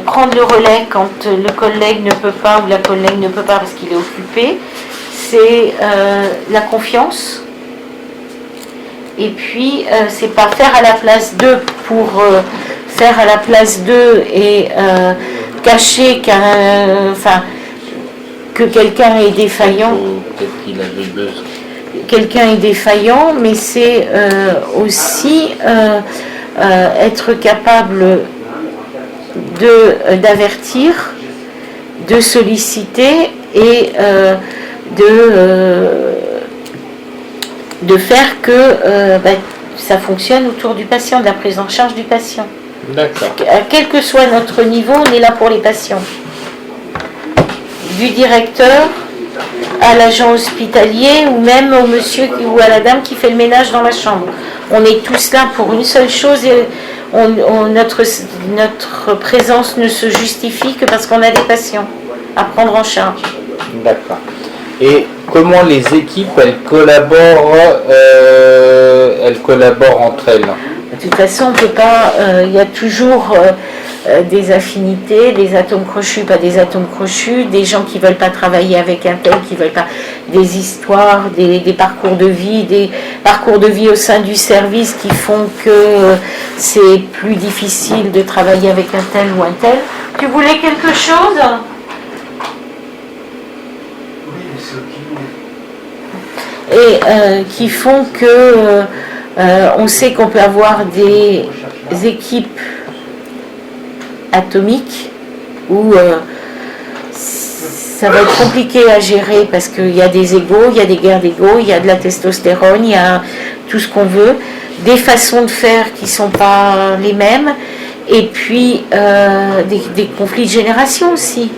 Speaker 2: prendre le relais quand le collègue ne peut pas ou la collègue ne peut pas parce qu'il est occupé. C'est la confiance. Et puis, c'est pas faire à la place d'eux pour faire à la place d'eux et cacher que quelqu'un est défaillant.
Speaker 1: Peut-être qu'il avait besoin.
Speaker 2: Quelqu'un est défaillant, mais c'est aussi être capable d'avertir, de solliciter et de faire que ça fonctionne autour du patient, de la prise en charge du patient.
Speaker 1: D'accord.
Speaker 2: Quel que soit notre niveau, on est là pour les patients. Du directeur à l'agent hospitalier ou même au monsieur ou à la dame qui fait le ménage dans la chambre. On est tous là pour une seule chose et notre présence ne se justifie que parce qu'on a des patients à prendre en charge.
Speaker 1: D'accord. Et comment les équipes, elles collaborent entre elles?
Speaker 2: De toute façon, on peut pas. Il y a toujours des affinités, des atomes crochus, pas des atomes crochus, des gens qui veulent pas travailler avec un tel, qui veulent pas, des histoires, des parcours de vie au sein du service qui font que c'est plus difficile de travailler avec un tel ou un tel. Tu voulais quelque chose? Et qui font que on sait qu'on peut avoir des équipes atomiques où ça va être compliqué à gérer parce qu'il y a des égos, il y a des guerres d'égos, il y a de la testostérone, il y a tout ce qu'on veut, des façons de faire qui ne sont pas les mêmes, et puis des conflits de génération aussi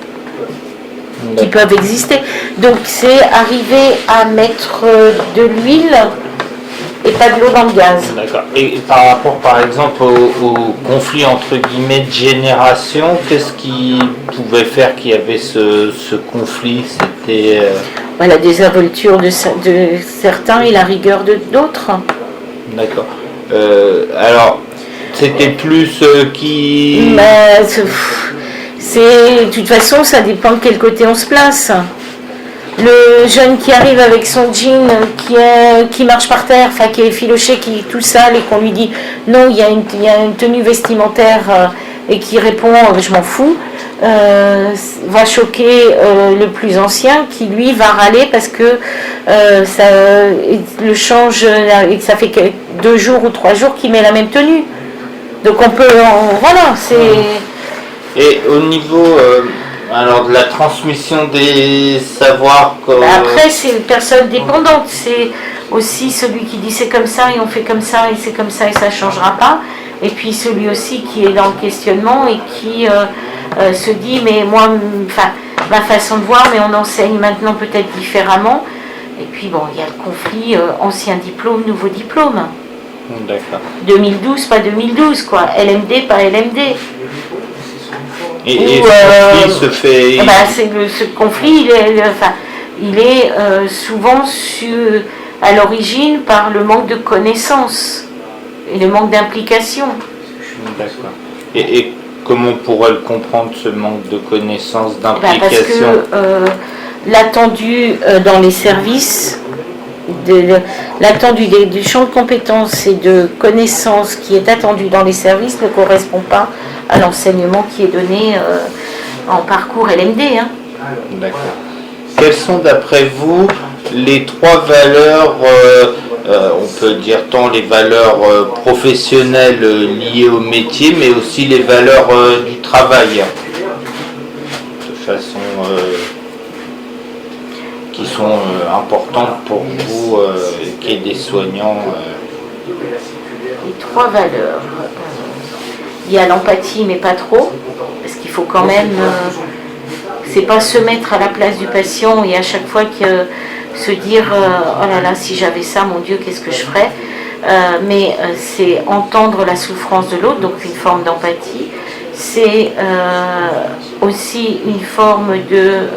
Speaker 2: qui peuvent exister. Donc c'est arriver à mettre de l'huile et pas de l'eau dans le gaz.
Speaker 1: D'accord. Et par rapport par exemple au conflit entre guillemets de génération, qu'est-ce qui pouvait faire qu'il y avait ce conflit? C'était
Speaker 2: la désinvolture de certains et la rigueur d'autres.
Speaker 1: D'accord. Alors c'était plus qui...
Speaker 2: De toute façon, ça dépend de quel côté on se place. Le jeune qui arrive avec son jean qui marche par terre, qui est effiloché, qui est tout sale et qu'on lui dit non, il y a une tenue vestimentaire et qui répond je m'en fous, va choquer le plus ancien qui lui va râler parce que ça le change et que ça fait 2 jours ou 3 jours qu'il met la même tenue. Donc on peut, voilà, c'est...
Speaker 1: Et au niveau alors de la transmission des savoirs...
Speaker 2: Après, c'est une personne dépendante. C'est aussi celui qui dit c'est comme ça et on fait comme ça et c'est comme ça et ça ne changera pas. Et puis celui aussi qui est dans le questionnement et qui se dit mais moi, ma façon de voir, mais on enseigne maintenant peut-être différemment. Et puis bon, il y a le conflit ancien diplôme, nouveau diplôme.
Speaker 1: D'accord.
Speaker 2: 2012, pas 2012, quoi. LMD, pas LMD.
Speaker 1: Et ce conflit se fait...
Speaker 2: ce conflit, il est souvent à l'origine par le manque de connaissances et le manque d'implication.
Speaker 1: D'accord. Et comment on pourrait le comprendre, ce manque de connaissances, d'implication?
Speaker 2: Parce que l'attendu dans les services, l'attendu du champ de compétences et de connaissances qui est attendu dans les services ne correspond pas à l'enseignement qui est donné en parcours LMD.
Speaker 1: D'accord. Quelles sont d'après vous les 3 valeurs, on peut dire tant les valeurs professionnelles liées au métier, mais aussi les valeurs du travail, de façon qui sont importantes pour vous, qui est des soignants?
Speaker 2: Les 3 valeurs. Il y a l'empathie, mais pas trop, parce qu'il faut quand même, c'est pas se mettre à la place du patient et à chaque fois se dire oh là là, si j'avais ça, mon Dieu, qu'est-ce que je ferais, mais c'est entendre la souffrance de l'autre, donc une forme d'empathie. C'est aussi une forme de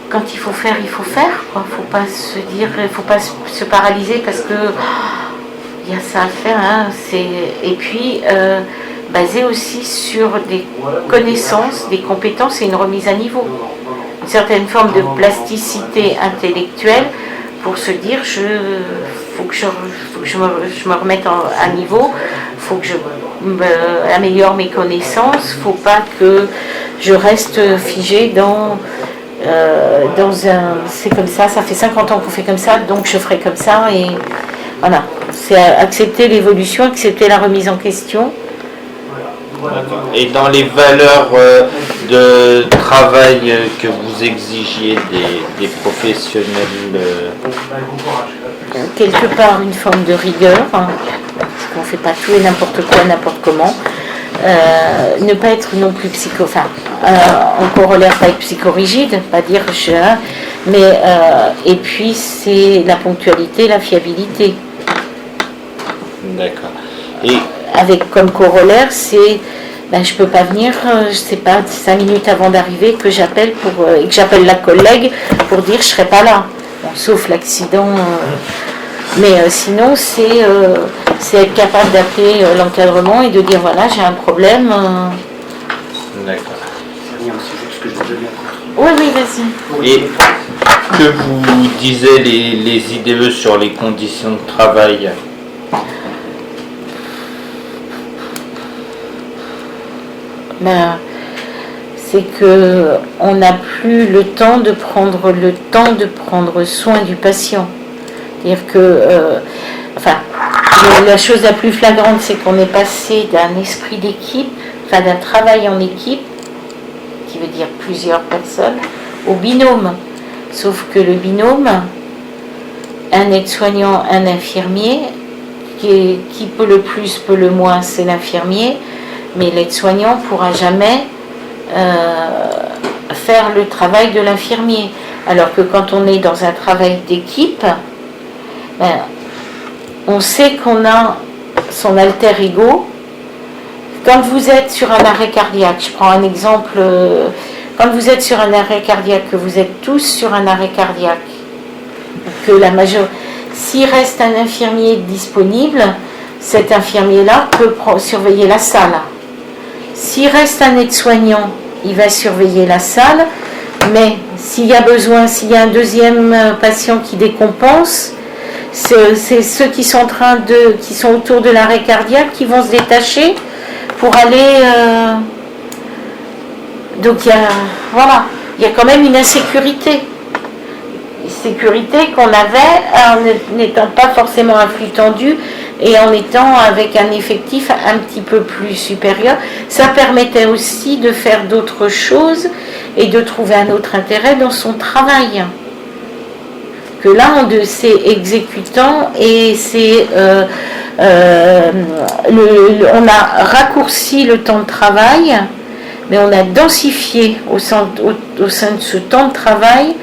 Speaker 2: quand il faut faire, quoi. Faut pas se dire, faut pas se paralyser parce que il y a ça à faire, et puis basé aussi sur des connaissances, des compétences et une remise à niveau, une certaine forme de plasticité intellectuelle pour se dire faut que je me remette à niveau, faut que je améliore mes connaissances, faut pas que je reste figée dans c'est comme ça fait 50 ans qu'on fait comme ça, donc je ferai comme ça, et voilà, c'est accepter l'évolution, accepter la remise en question.
Speaker 1: Et dans les valeurs de travail que vous exigiez des professionnels,
Speaker 2: quelque part une forme de rigueur, parce qu'on ne fait pas tout et n'importe quoi, n'importe comment. Ne pas être non plus en corollaire, pas être psychorigide, pas dire mais et puis c'est la ponctualité, la fiabilité.
Speaker 1: D'accord. Et
Speaker 2: avec comme corollaire, c'est je peux pas venir, je sais pas, 5 minutes avant d'arriver que j'appelle et que j'appelle la collègue pour dire je serai pas là, sauf l'accident. Mais sinon, c'est être capable d'appeler l'encadrement et de dire voilà, j'ai un problème.
Speaker 1: D'accord.
Speaker 2: Oui, vas-y.
Speaker 1: Et que vous disiez les IDE sur les conditions de travail?
Speaker 2: C'est que on n'a plus le temps de prendre soin du patient. C'est-à-dire que, la chose la plus flagrante, c'est qu'on est passé d'un esprit d'équipe, d'un travail en équipe, qui veut dire plusieurs personnes, au binôme. Sauf que le binôme, un aide-soignant, un infirmier, qui peut le plus, peut le moins, c'est l'infirmier, mais l'aide-soignant ne pourra jamais faire le travail de l'infirmier. Alors que quand on est dans un travail d'équipe, on sait qu'on a son alter ego. Quand vous êtes sur un arrêt cardiaque, je prends un exemple, quand vous êtes sur un arrêt cardiaque, que vous êtes tous sur un arrêt cardiaque, que s'il reste un infirmier disponible, cet infirmier-là peut surveiller la salle. S'il reste un aide-soignant, il va surveiller la salle, mais s'il y a besoin, s'il y a un deuxième patient qui décompense, c'est ceux qui sont qui sont autour de l'arrêt cardiaque qui vont se détacher pour aller. Donc il y a quand même une insécurité. Sécurité qu'on avait en n'étant pas forcément à flux tendu et en étant avec un effectif un petit peu plus supérieur. Ça permettait aussi de faire d'autres choses et de trouver un autre intérêt dans son travail. Que là, c'est exécutant et c'est on a raccourci le temps de travail, mais on a densifié au sein de ce temps de travail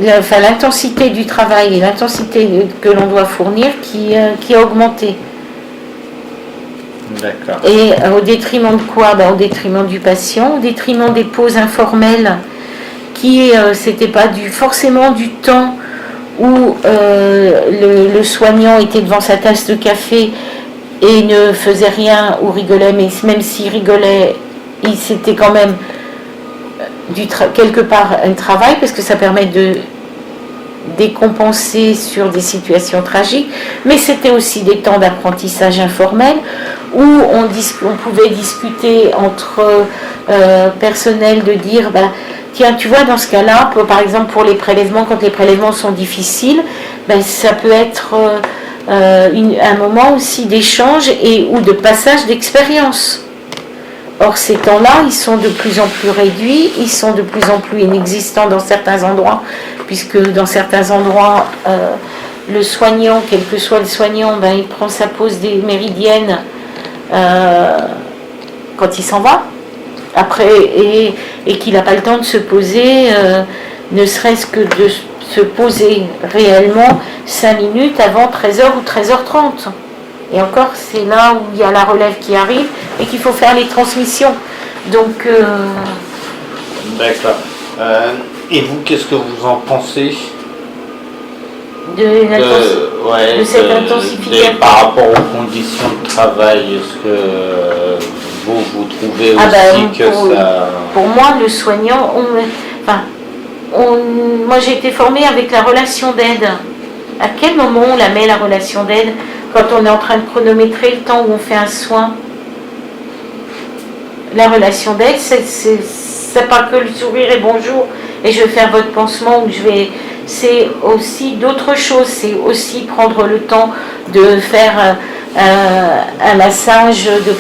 Speaker 2: l'intensité du travail et l'intensité que l'on doit fournir qui a augmenté.
Speaker 1: D'accord.
Speaker 2: Et au détriment de quoi? Au détriment du patient, au détriment des pauses informelles qui c'était pas forcément du temps où le soignant était devant sa tasse de café et ne faisait rien ou rigolait, mais même s'il rigolait, c'était quand même quelque part un travail, parce que ça permet de décompenser sur des situations tragiques, mais c'était aussi des temps d'apprentissage informel où on pouvait discuter entre personnel, de dire tiens, tu vois, dans ce cas-là, par exemple pour les prélèvements, quand les prélèvements sont difficiles, ça peut être un moment aussi d'échange ou de passage d'expérience. Or, ces temps-là, ils sont de plus en plus réduits, ils sont de plus en plus inexistants dans certains endroits, puisque dans certains endroits, le soignant, quel que soit le soignant, il prend sa pause des méridiennes quand il s'en va, après, et qu'il n'a pas le temps de se poser, ne serait-ce que de se poser réellement 5 minutes avant 13h ou 13h30. Et encore, c'est là où il y a la relève qui arrive et qu'il faut faire les transmissions. Donc.
Speaker 1: D'accord. Et vous, qu'est-ce que vous en pensez
Speaker 2: de cette intensification
Speaker 1: par rapport aux conditions de travail? Est-ce que vous trouvez aussi que ça...
Speaker 2: Pour moi, le soignant, moi j'ai été formée avec la relation d'aide. À quel moment on la met, la relation d'aide? Quand on est en train de chronométrer le temps où on fait un soin. La relation d'aide, c'est pas que le sourire et bonjour et je vais faire votre pansement, ou c'est aussi d'autres choses. C'est aussi prendre le temps de faire un massage, de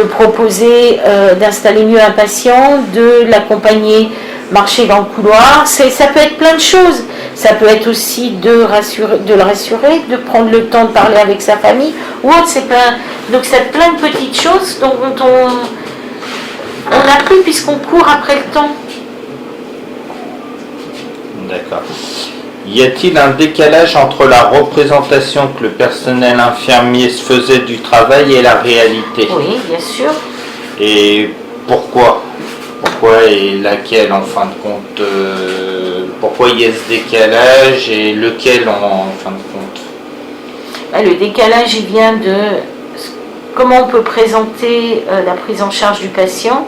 Speaker 2: proposer d'installer mieux un patient, de l'accompagner, marcher dans le couloir. Ça peut être plein de choses. Ça peut être aussi de le rassurer, de prendre le temps de parler avec sa famille ou autre. Donc c'est plein de petites choses dont on n'a plus, puisqu'on court après le temps.
Speaker 1: D'accord. Y a-t-il un décalage entre la représentation que le personnel infirmier se faisait du travail et la réalité?
Speaker 2: Oui, bien sûr.
Speaker 1: Et pourquoi? Pourquoi et laquelle en fin de compte? Pourquoi il y a ce décalage et lequel en fin de compte?
Speaker 2: Le décalage, il vient de comment on peut présenter la prise en charge du patient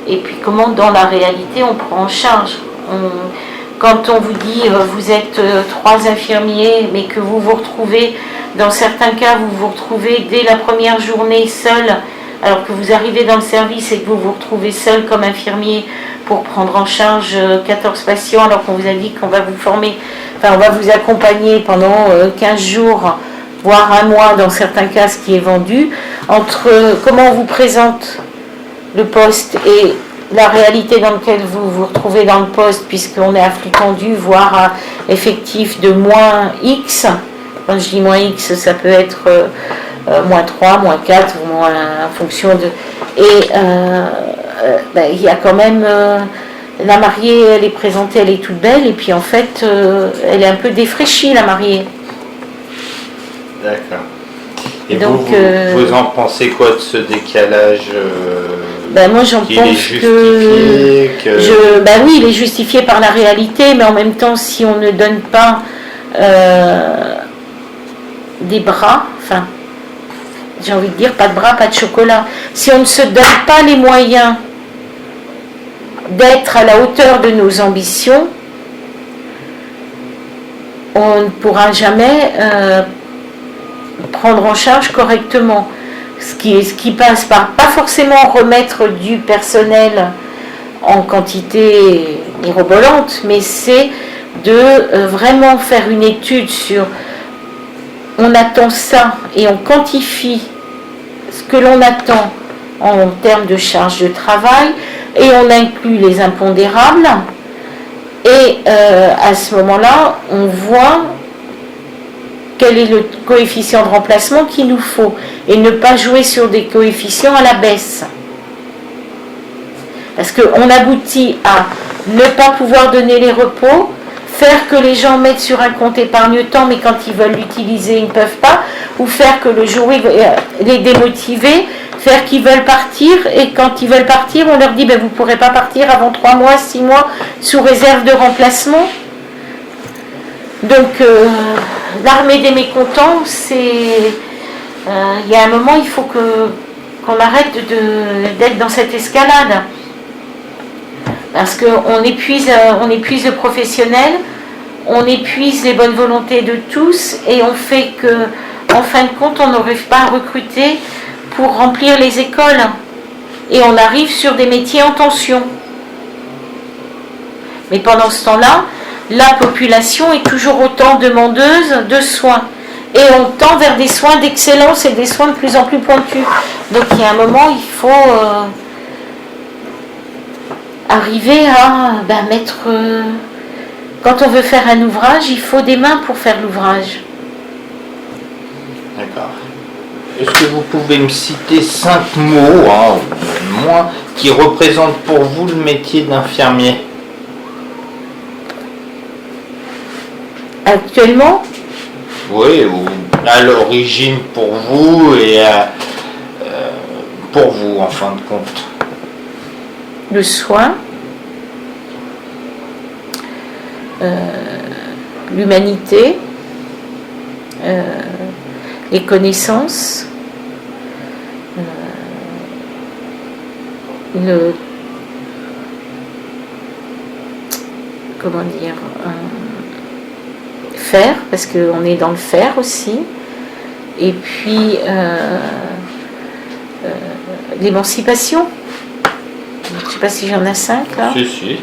Speaker 2: et puis comment dans la réalité on prend en charge. Quand on vous dit vous êtes 3 infirmiers, mais que vous vous retrouvez, dans certains cas, vous vous retrouvez dès la première journée seul, alors que vous arrivez dans le service et que vous vous retrouvez seul comme infirmier pour prendre en charge 14 patients, alors qu'on vous a dit qu'on va vous former, on va vous accompagner pendant 15 jours, voire un mois dans certains cas, ce qui est vendu, entre comment on vous présente le poste et la réalité dans laquelle vous vous retrouvez dans le poste, puisqu'on est à flux tendu, voire à effectif de moins X. Quand je dis moins X, ça peut être moins 3, moins 4, moins en fonction de... Et il y a quand même... la mariée, elle est présentée, elle est toute belle, et puis en fait, elle est un peu défraîchie, la mariée.
Speaker 1: D'accord. Et donc, vous en pensez quoi de ce décalage
Speaker 2: moi j'en pense que oui, il est justifié par la réalité, mais en même temps, si on ne donne pas des bras, j'ai envie de dire pas de bras, pas de chocolat, si on ne se donne pas les moyens d'être à la hauteur de nos ambitions, on ne pourra jamais prendre en charge correctement. Ce qui passe par pas forcément remettre du personnel en quantité mirobolante, mais c'est de vraiment faire une étude sur on attend ça et on quantifie ce que l'on attend en termes de charge de travail et on inclut les impondérables et à ce moment-là on voit quel est le coefficient de remplacement qu'il nous faut et ne pas jouer sur des coefficients à la baisse. Parce qu'on aboutit à ne pas pouvoir donner les repos, faire que les gens mettent sur un compte épargne-temps, mais quand ils veulent l'utiliser, ils ne peuvent pas, ou faire que le jour où les démotiver, faire qu'ils veulent partir, et quand ils veulent partir, on leur dit vous ne pourrez pas partir avant 3 mois, 6 mois, sous réserve de remplacement. Donc, l'armée des mécontents, c'est... Il y a un moment, il faut qu'on arrête d'être dans cette escalade. Parce qu'on épuise le professionnel, on épuise les bonnes volontés de tous, et on fait que, en fin de compte, on n'arrive pas à recruter pour remplir les écoles. Et on arrive sur des métiers en tension. Mais pendant ce temps-là, la population est toujours autant demandeuse de soins. Et on tend vers des soins d'excellence et des soins de plus en plus pointus. Donc il y a un moment, il faut arriver à mettre... quand on veut faire un ouvrage, il faut des mains pour faire l'ouvrage.
Speaker 1: D'accord. Est-ce que vous pouvez me citer 5 mots, ou moins, qui représentent pour vous le métier d'infirmier?
Speaker 2: Actuellement?
Speaker 1: Oui, ou à l'origine pour vous et pour vous en fin de compte.
Speaker 2: Le soin, l'humanité, les connaissances, faire, parce qu'on est dans le faire aussi, et puis l'émancipation. Je ne sais pas si j'en ai 5 là.
Speaker 1: Si.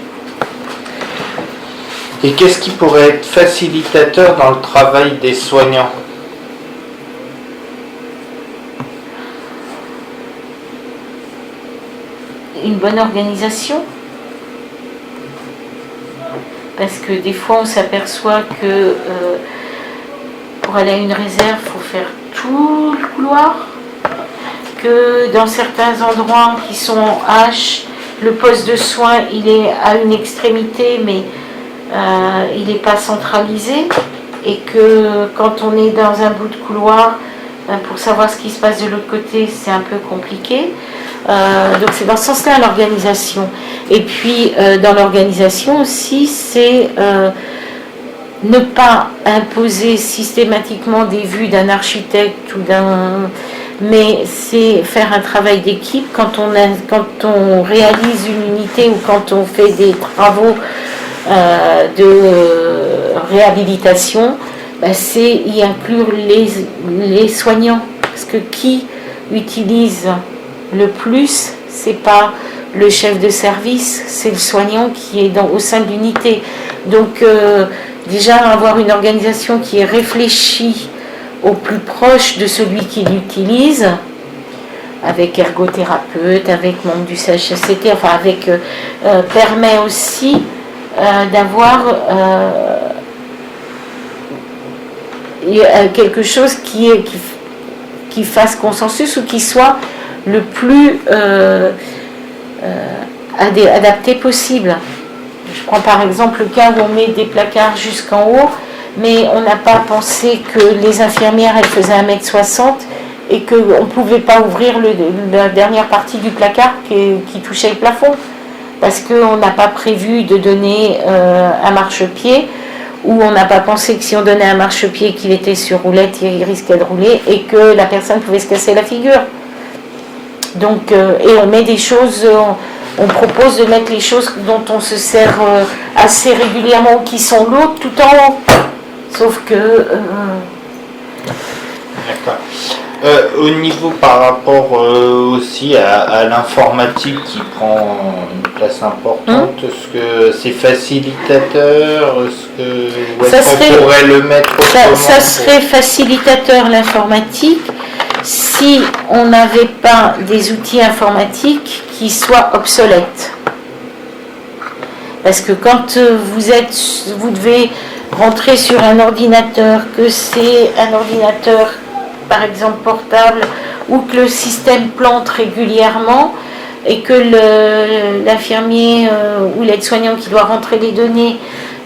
Speaker 1: Et qu'est-ce qui pourrait être facilitateur dans le travail des soignants?
Speaker 2: Une bonne organisation. Parce que des fois on s'aperçoit que pour aller à une réserve, il faut faire tout le couloir. Que dans certains endroits qui sont en H, le poste de soins il est à une extrémité, mais il n'est pas centralisé. Et que quand on est dans un bout de couloir, pour savoir ce qui se passe de l'autre côté, c'est un peu compliqué. Donc c'est dans ce sens-là l'organisation. Et puis dans l'organisation aussi, c'est ne pas imposer systématiquement des vues d'un architecte ou mais c'est faire un travail d'équipe quand on réalise une unité ou quand on fait des travaux de réhabilitation, c'est y inclure les soignants, parce que qui utilise le plus, c'est pas le chef de service, c'est le soignant qui est au sein de l'unité. Donc déjà avoir une organisation qui est réfléchie au plus proche de celui qui l'utilise, avec ergothérapeute, avec membre du CHSCT, permet aussi d'avoir quelque chose qui fasse consensus ou qui soit le plus adapté possible. Je prends par exemple le cas où on met des placards jusqu'en haut, mais on n'a pas pensé que les infirmières elles faisaient 1m60 et qu'on ne pouvait pas ouvrir la dernière partie du placard qui touchait le plafond, parce qu'on n'a pas prévu de donner un marchepied, ou on n'a pas pensé que si on donnait un marchepied qu'il était sur roulette, il risquait de rouler et que la personne pouvait se casser la figure. Donc, et on met des choses, on propose de mettre les choses dont on se sert assez régulièrement, qui sont lourdes, tout en haut. Sauf que...
Speaker 1: D'accord. Au niveau par rapport aussi à l'informatique qui prend une place importante, est-ce que c'est facilitateur? Est-ce qu'on pourrait le mettre autrement?
Speaker 2: Ça serait facilitateur l'informatique si on n'avait pas des outils informatiques qui soient obsolètes. Parce que quand vous devez rentrer sur un ordinateur, que c'est un ordinateur par exemple portable, ou que le système plante régulièrement, et que l'infirmier ou l'aide-soignant qui doit rentrer les données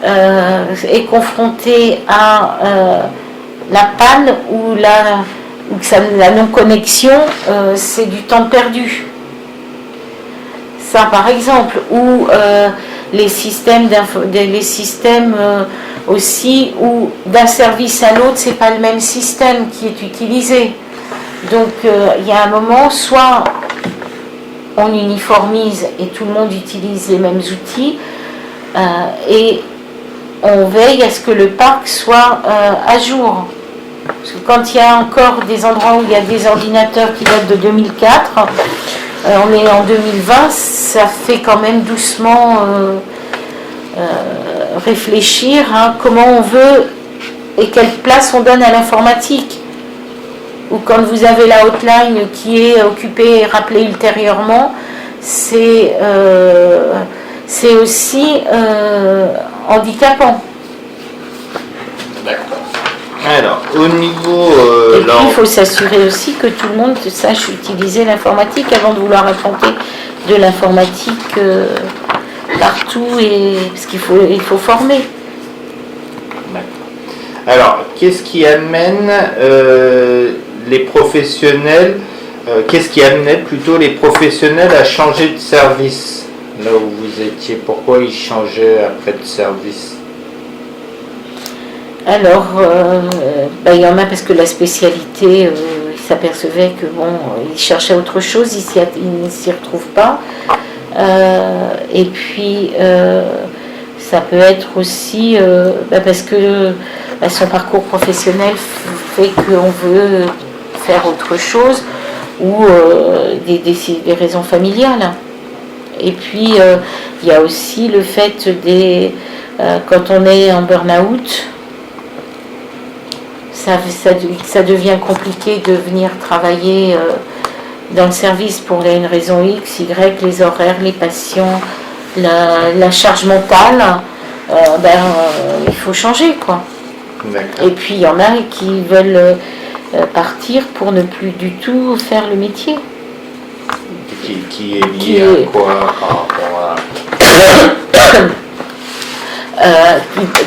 Speaker 2: est confronté à la panne ou la non-connexion, c'est du temps perdu. Ça par exemple, ou les systèmes aussi où d'un service à l'autre, c'est pas le même système qui est utilisé. Donc il y a un moment, soit on uniformise et tout le monde utilise les mêmes outils et on veille à ce que le parc soit à jour. Parce que quand il y a encore des endroits où il y a des ordinateurs qui datent de 2004, on est en 2020, ça fait quand même doucement réfléchir à comment on veut et quelle place on donne à l'informatique. Ou quand vous avez la hotline qui est occupée et rappelée ultérieurement, c'est aussi handicapant.
Speaker 1: D'accord. Alors, au niveau...
Speaker 2: et puis, il faut s'assurer aussi que tout le monde sache utiliser l'informatique avant de vouloir implanter de l'informatique partout, parce qu'il faut former.
Speaker 1: D'accord. Alors, qu'est-ce qui amène les professionnels, qu'est-ce qui amenait plutôt les professionnels à changer de service là où vous étiez? Pourquoi ils changeaient après de service?
Speaker 2: Alors, il y en a parce que la spécialité, ils s'apercevaient que ils cherchaient autre chose, ils ne s'y retrouvent pas. Et puis, ça peut être aussi parce que son parcours professionnel fait qu'on veut faire autre chose ou des raisons familiales. Et puis, il y a aussi le fait quand on est en burn-out, ça devient compliqué de venir travailler dans le service pour une raison X, Y, les horaires, les patients, la charge mentale, il faut changer, quoi.
Speaker 1: D'accord.
Speaker 2: Et puis il y en a qui veulent partir pour ne plus du tout faire le métier.
Speaker 1: Qui est lié à quoi par rapport à...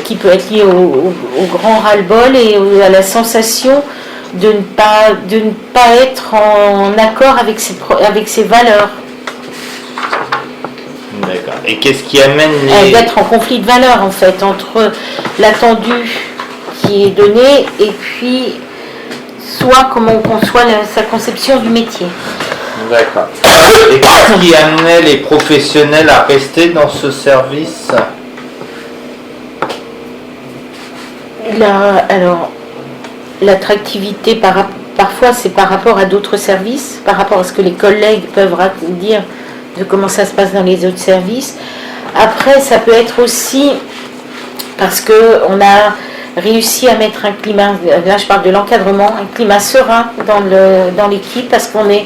Speaker 2: qui peut être lié au grand ras-le-bol et à la sensation de ne pas être en accord avec ses valeurs.
Speaker 1: D'accord. Et qu'est-ce qui amène
Speaker 2: d'être en conflit de valeurs en fait entre l'attendu qui est donné et puis soit comment on conçoit sa conception du métier.
Speaker 1: D'accord. Et qu'est-ce qui amenait les professionnels à rester dans ce service?
Speaker 2: Alors, l'attractivité, parfois c'est par rapport à d'autres services, par rapport à ce que les collègues peuvent dire de comment ça se passe dans les autres services. Après, ça peut être aussi parce qu'on a réussi à mettre un climat, là je parle de l'encadrement, un climat serein dans l'équipe parce qu'on est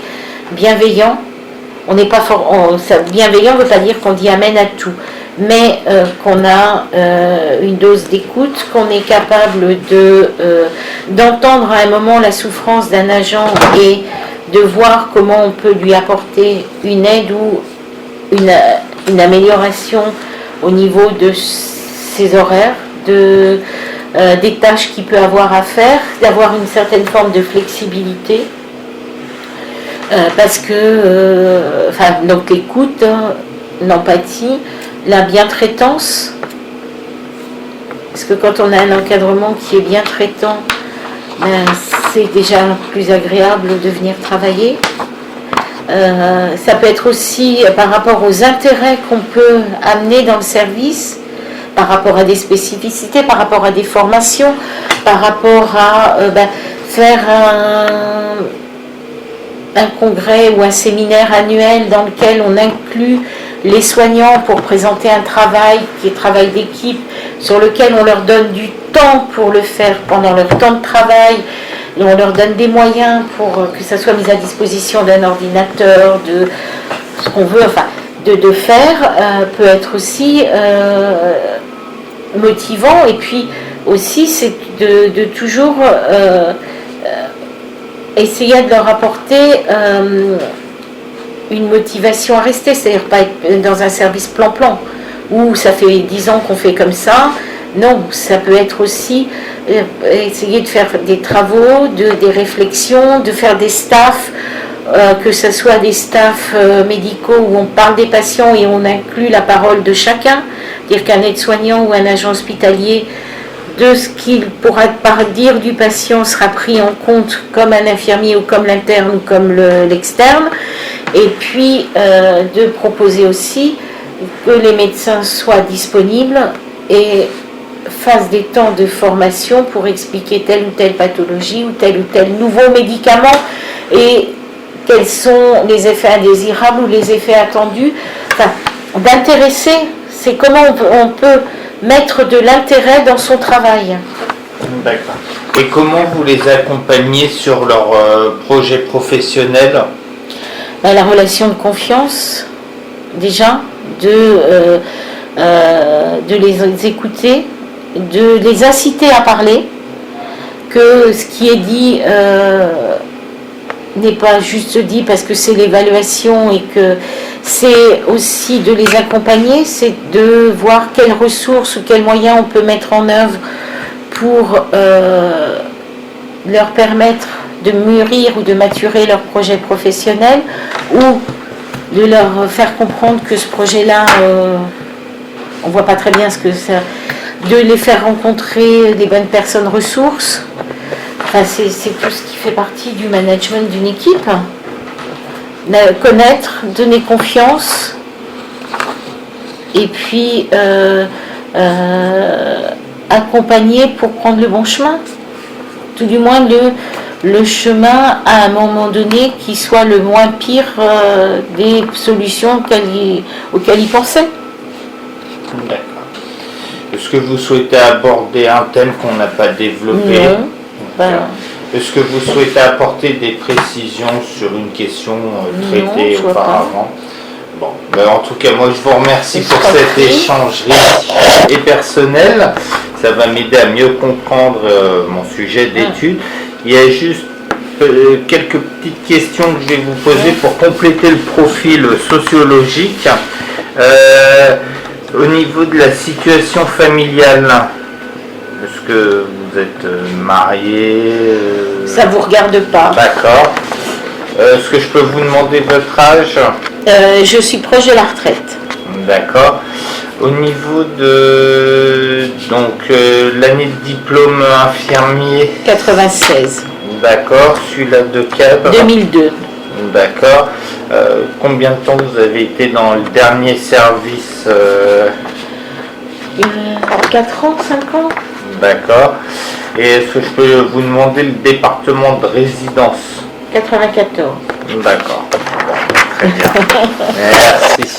Speaker 2: bienveillant. On n'est pas bienveillant ne veut pas dire qu'on dit amène à tout, mais qu'on a une dose d'écoute, qu'on est capable d'entendre à un moment la souffrance d'un agent et de voir comment on peut lui apporter une aide ou une amélioration au niveau de ses horaires, des tâches qu'il peut avoir à faire, d'avoir une certaine forme de flexibilité. Parce que, donc l'écoute, l'empathie, la bientraitance, parce que quand on a un encadrement qui est bien traitant, c'est déjà plus agréable de venir travailler. Ça peut être aussi par rapport aux intérêts qu'on peut amener dans le service, par rapport à des spécificités, par rapport à des formations, par rapport à faire un congrès ou un séminaire annuel dans lequel on inclut les soignants pour présenter un travail qui est travail d'équipe, sur lequel on leur donne du temps pour le faire pendant leur temps de travail, et on leur donne des moyens pour que ça soit mis à disposition d'un ordinateur, de ce qu'on veut, de faire, peut être aussi motivant. Et puis aussi, c'est de toujours essayer de leur apporter une motivation à rester, c'est-à-dire pas être dans un service plan-plan, où ça fait 10 ans qu'on fait comme ça. Non, ça peut être aussi essayer de faire des travaux, des réflexions, de faire des staffs, que ce soit des staffs médicaux où on parle des patients et on inclut la parole de chacun, dire qu'un aide-soignant ou un agent hospitalier, de ce qu'il pourra dire du patient sera pris en compte comme un infirmier ou comme l'interne ou comme l'externe, et puis de proposer aussi que les médecins soient disponibles et fassent des temps de formation pour expliquer telle ou telle pathologie ou tel nouveau médicament et quels sont les effets indésirables ou les effets attendus. Enfin, d'intéresser, c'est comment on peut mettre de l'intérêt dans son travail.
Speaker 1: D'accord. Et comment vous les accompagnez sur leur projet professionnel?
Speaker 2: La relation de confiance, déjà, de les écouter, de les inciter à parler, que ce qui est dit n'est pas juste dit parce que c'est l'évaluation et que c'est aussi de les accompagner, c'est de voir quelles ressources ou quels moyens on peut mettre en œuvre pour leur permettre de mûrir ou de maturer leur projet professionnel, ou de leur faire comprendre que ce projet-là, on ne voit pas très bien ce que c'est, de les faire rencontrer des bonnes personnes ressources. Enfin, c'est tout ce qui fait partie du management d'une équipe. Connaître, donner confiance, et puis accompagner pour prendre le bon chemin. Tout du moins le chemin à un moment donné qui soit le moins pire des solutions auxquelles ils pensaient.
Speaker 1: D'accord. Est-ce que vous souhaitez aborder un thème qu'on n'a pas développé?
Speaker 2: Non.
Speaker 1: Est-ce que vous souhaitez apporter des précisions sur une question traitée auparavant? Bon, ben en tout cas, moi je vous remercie pour cet échange riche et personnel. Ça va m'aider à mieux comprendre mon sujet d'étude. Il y a juste quelques petites questions que je vais vous poser pour compléter le profil sociologique. Au niveau de la situation familiale, est-ce que vous êtes marié?
Speaker 2: Ça ne vous regarde pas.
Speaker 1: D'accord. Est-ce que je peux vous demander votre âge?
Speaker 2: Je suis proche de la retraite.
Speaker 1: D'accord. Au niveau de l'année de diplôme infirmier?
Speaker 2: 96.
Speaker 1: D'accord. Celui-là de cadre?
Speaker 2: 2002.
Speaker 1: D'accord. Combien de temps vous avez été dans le dernier service?
Speaker 2: 4 ans, 5 ans.
Speaker 1: D'accord. Et est-ce que je peux vous demander le département de résidence?
Speaker 2: 94.
Speaker 1: D'accord. Bon, très bien. Merci.